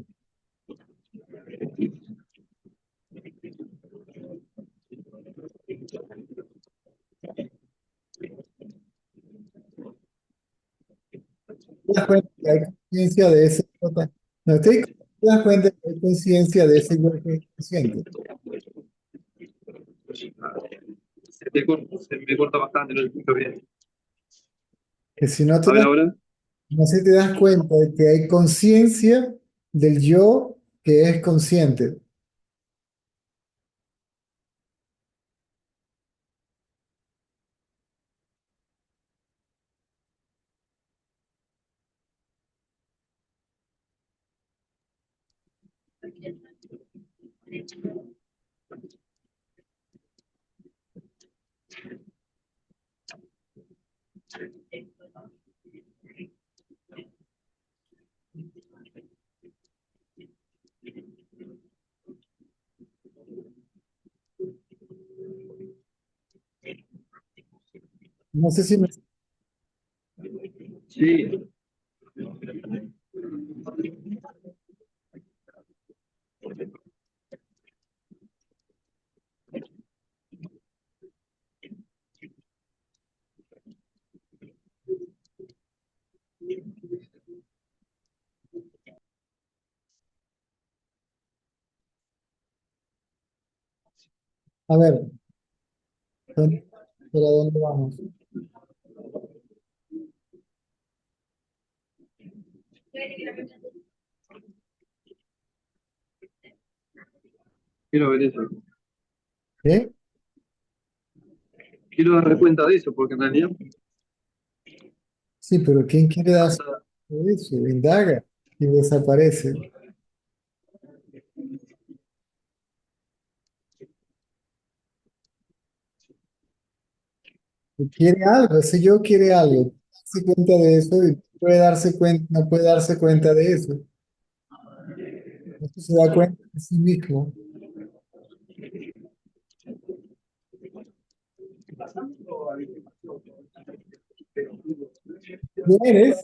B: ¿Te das cuenta que hay conciencia de ese yo? No te das cuenta que hay conciencia de ese yo que es consciente.
E: Se me corta bastante, no lo escucho bien.
B: Que si no
E: A
B: te
E: ver
B: das,
E: ahora.
B: no sé si te das cuenta de que hay conciencia del yo que es consciente. No sé si me...
E: Sí,
B: A ver, ¿dónde- ¿para dónde vamos?
E: quiero ver eso.
B: ¿Qué?
E: Quiero darme cuenta de eso, porque en realidad
B: Sí, pero ¿quién quiere darse
E: pasa.
B: cuenta de eso? Indaga y desaparece. Y quiere algo, ese yo quiere algo. Se cuenta de eso y puede darse cuenta, no puede darse cuenta de eso. Esto se da cuenta de sí mismo. ¿Quieres?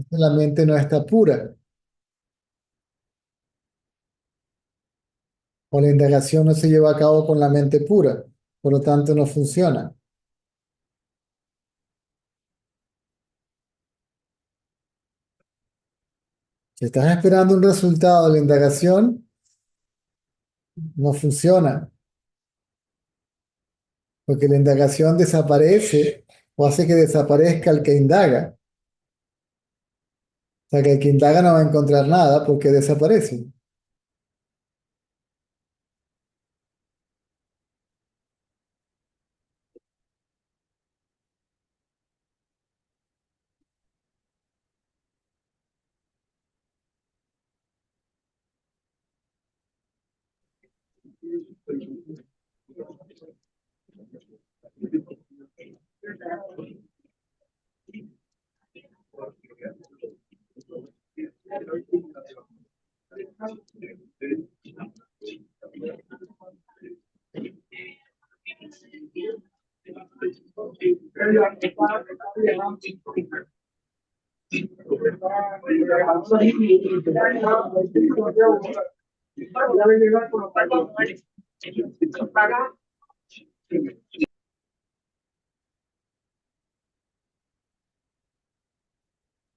B: La mente no está pura, o la indagación no se lleva a cabo con la mente pura, por lo tanto no funciona. Si estás esperando un resultado de la indagación, no funciona, porque la indagación desaparece o hace que desaparezca el que indaga. O sea que el que indaga no va a encontrar nada porque desaparece.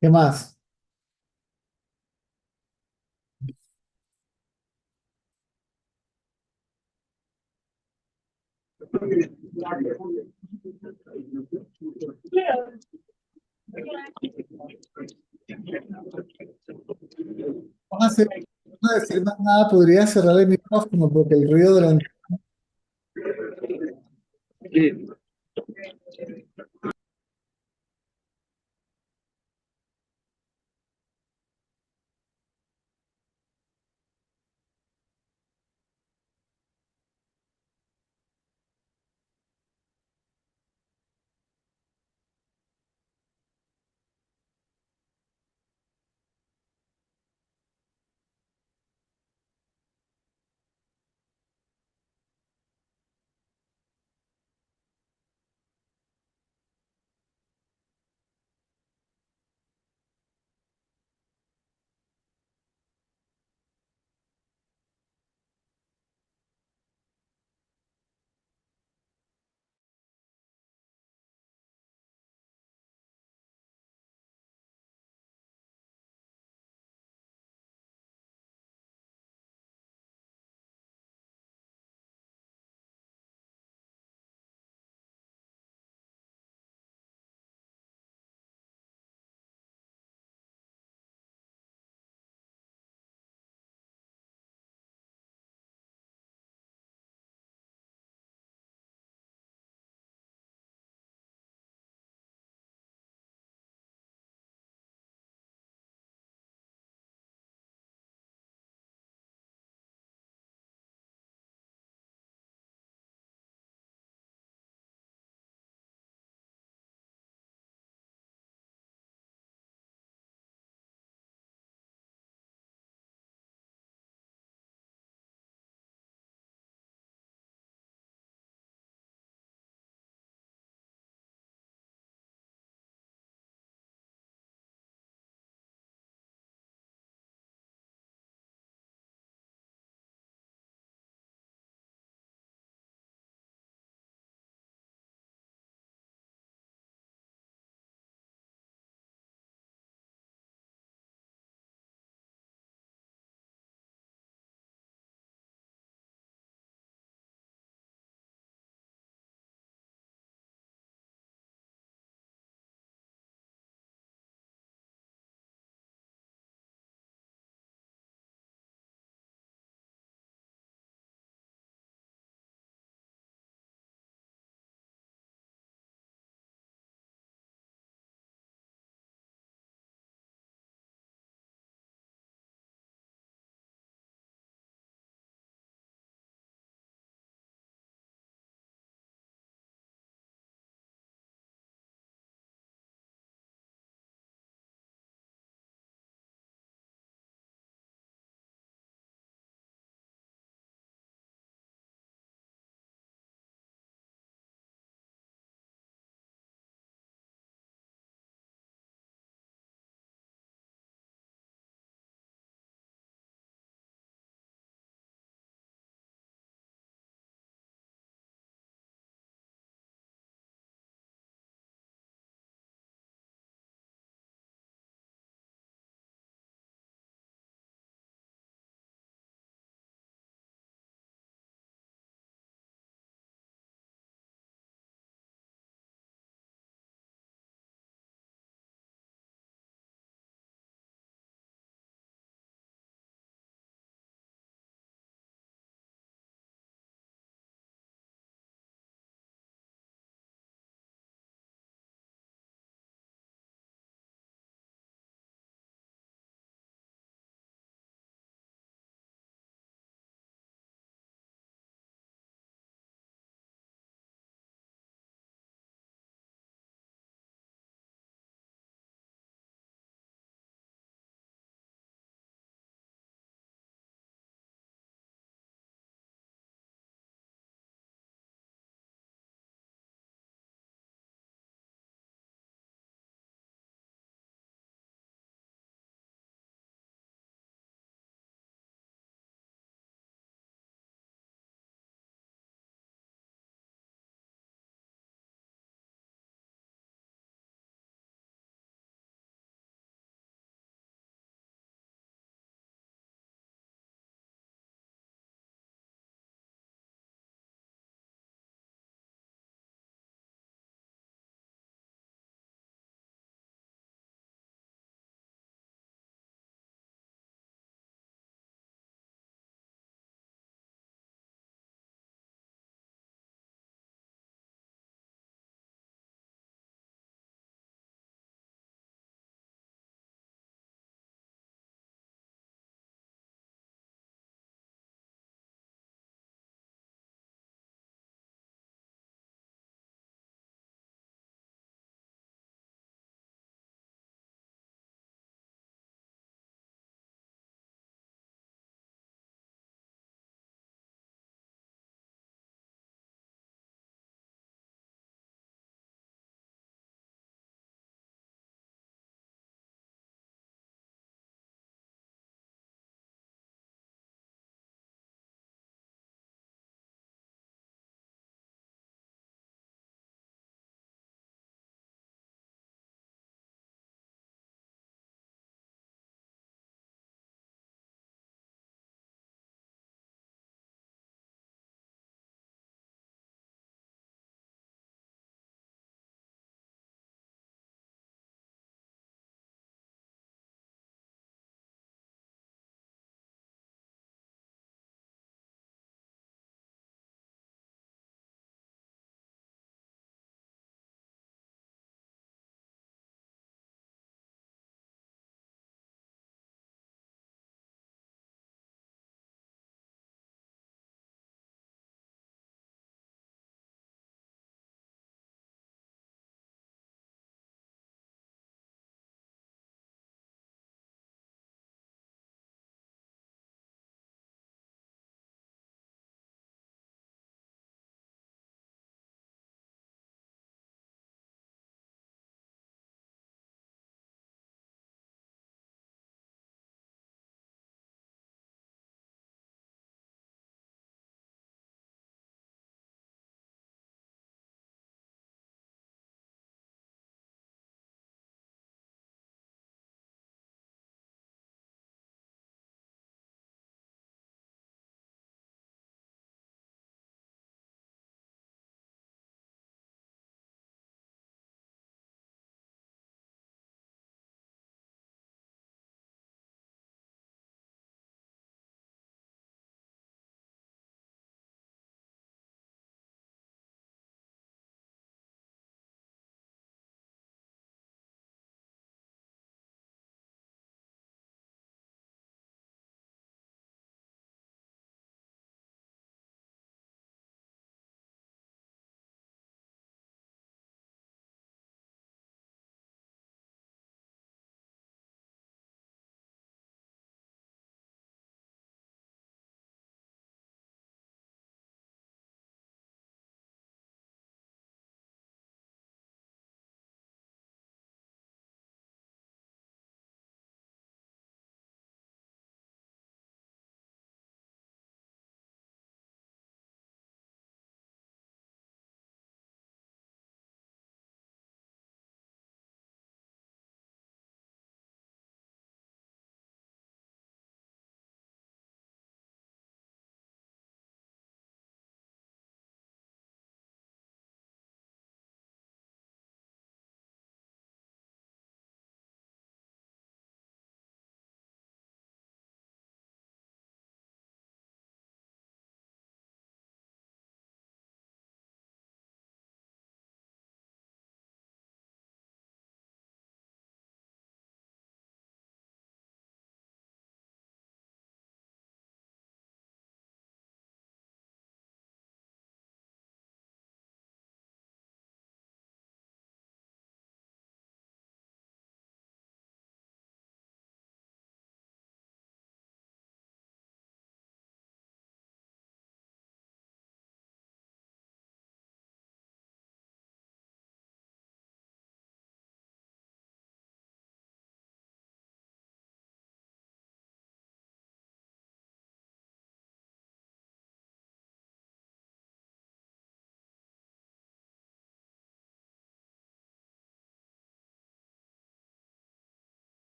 B: ¿Qué más? No vas a hacer- no vas a decir más nada, podría cerrar el micrófono porque el ruido de la...
E: Sí,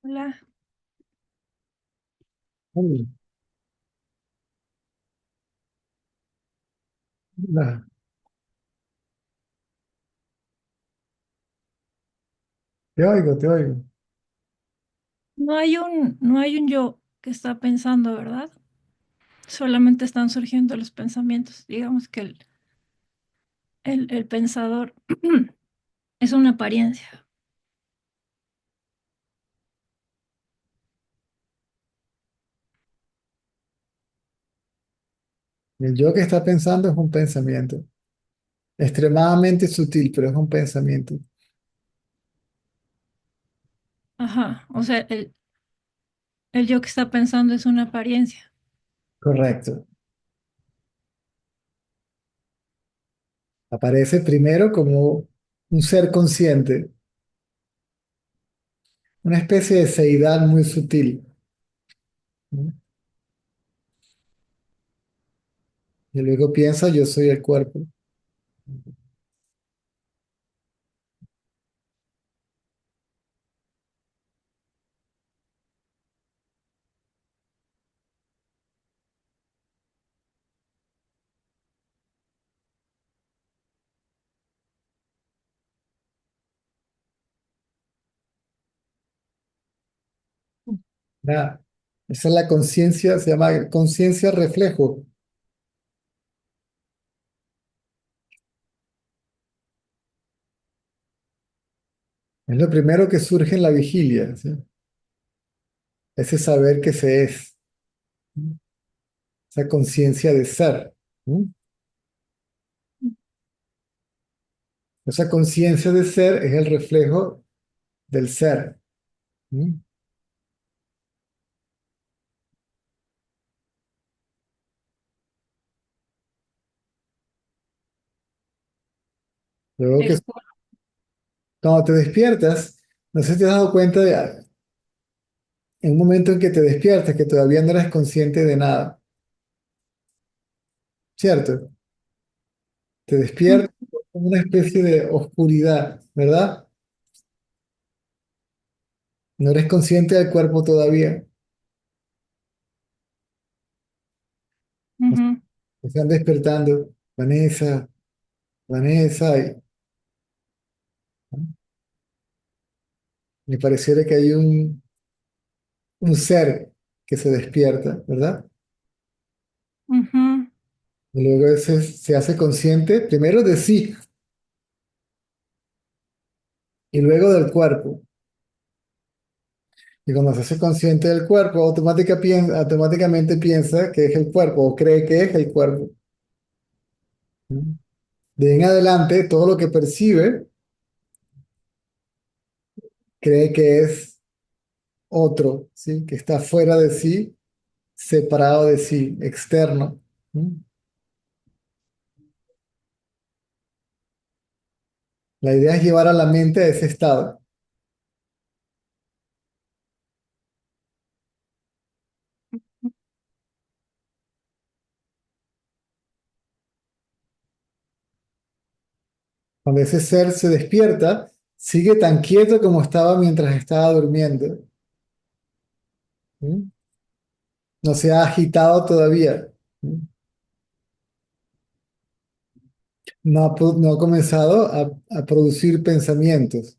F: Hola.
B: Hola, hola. Te oigo, te oigo.
F: No hay un yo que está pensando, ¿verdad? Solamente están surgiendo los pensamientos. Digamos que el pensador es una apariencia.
B: El yo que está pensando es un pensamiento. Extremadamente sutil, pero es un pensamiento.
F: Ajá. O sea, el yo que está pensando es una apariencia.
B: Correcto. Aparece primero como un ser consciente, una especie de seidad muy sutil, ¿no? Y luego piensa, yo soy el cuerpo. Nada. Esa es la conciencia, se llama conciencia reflejo. Es lo primero que surge en la vigilia, ¿sí? Ese saber que se es, ¿no? Esa conciencia de ser, ¿no? Esa conciencia de ser es el reflejo del ser, ¿no? Luego que
F: El cu-
B: cuando te despiertas, no sé si te has dado cuenta de, en un momento en que te despiertas, que todavía no eres consciente de nada, ¿cierto? Te
F: Mm,
B: despiertas con una especie de oscuridad, ¿verdad? No eres consciente del cuerpo todavía.
F: ujú,
B: Están despertando, Vanessa, Vanessa, y me pareciera que hay un ser que se despierta, ¿verdad?
F: ujú,
B: Y luego ese se hace consciente primero de sí y luego del cuerpo. Y cuando se hace consciente del cuerpo, automáticamente piensa que es el cuerpo o cree que es el cuerpo. ¿Mm? De en adelante, todo lo que percibe cree que es otro, ¿sí? Que está fuera de sí, separado de sí, externo. ¿Mm? La idea es llevar a la mente a ese estado. Cuando ese ser se despierta, sigue tan quieto como estaba mientras estaba durmiendo. ¿Mm? No se ha agitado todavía. ¿Mm? No ha comenzado a producir pensamientos.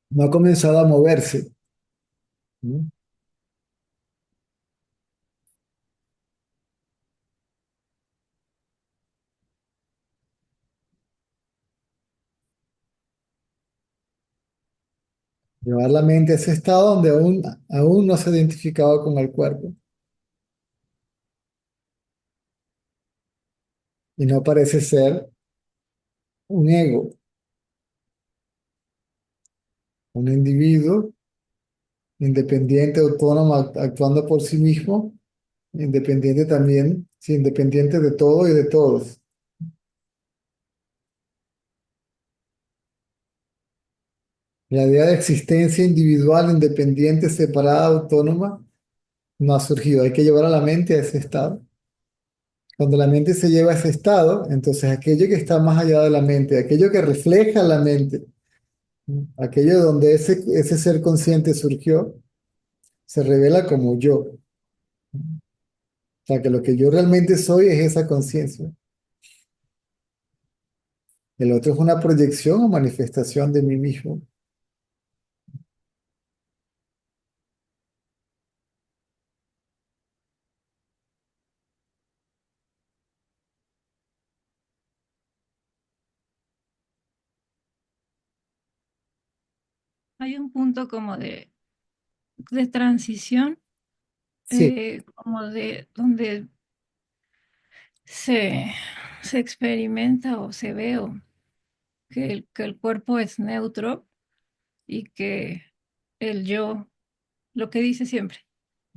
B: No ha comenzado a moverse. ¿Mm? Llevar la mente a ese estado donde aún no se ha identificado con el cuerpo y no parece ser un ego, un individuo independiente, autónomo, actuando por sí mismo, independiente también, sí, independiente de todo y de todos. La idea de existencia individual, independiente, separada, autónoma, no ha surgido. Hay que llevar a la mente a ese estado. Cuando la mente se lleva a ese estado, entonces aquello que está más allá de la mente, aquello que refleja la mente, aquello donde ese ser consciente surgió, se revela como yo. O sea, que lo que yo realmente soy es esa conciencia. El otro es una proyección o manifestación de mí mismo.
F: Hay un punto como de transición,
B: Sí,
F: como de donde se, se experimenta o se ve que el cuerpo es neutro y que el yo, lo que dice siempre,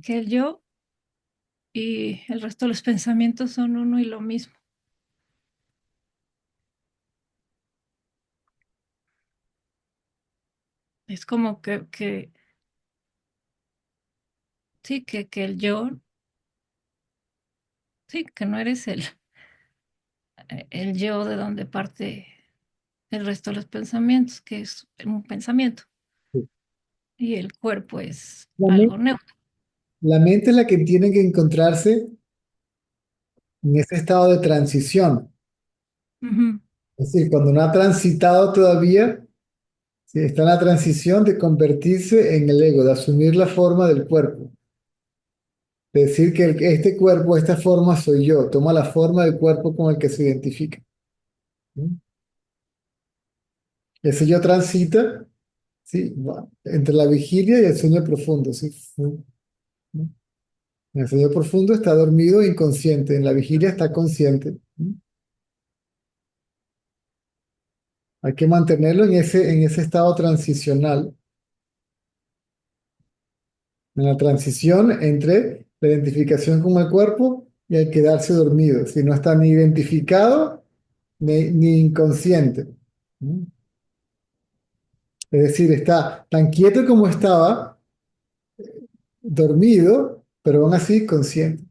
F: que el yo y el resto de los pensamientos son uno y lo mismo. Es como sí, que el yo, sí, que no eres el yo de donde parte el resto de los pensamientos, que es un pensamiento,
B: sí.
F: y el cuerpo es
B: La, me-
F: algo neutro.
B: la mente es la que tiene que encontrarse en ese estado de transición.
F: Ujú.
B: Es decir, cuando no ha transitado todavía, sí, está en la transición de convertirse en el ego, de asumir la forma del cuerpo. De decir que este cuerpo, esta forma soy yo, toma la forma del cuerpo con el que se identifica. ¿Mm? Ese yo transita, sí, entre la vigilia y el sueño profundo. Sí. ¿Mm? En el sueño profundo está dormido e inconsciente, en la vigilia está consciente. ¿Mm? Hay que mantenerlo en ese estado transicional, en la transición entre la identificación con el cuerpo y el quedarse dormido. Si no está ni identificado ni inconsciente. ¿Mm? Es decir, está tan quieto como estaba, dormido, pero aún así consciente.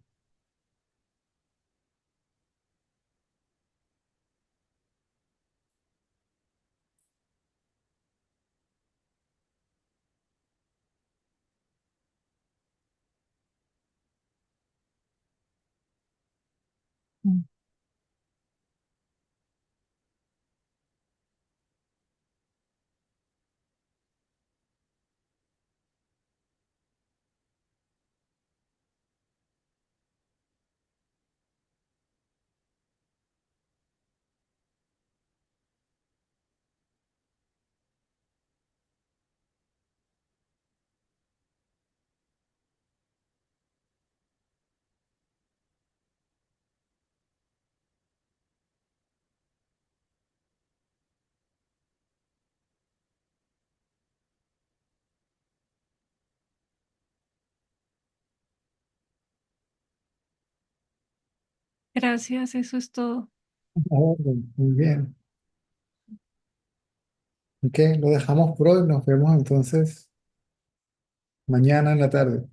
F: Gracias, eso es todo.
B: Ah, muy bien. Ok, lo dejamos por hoy. Nos vemos entonces mañana en la tarde.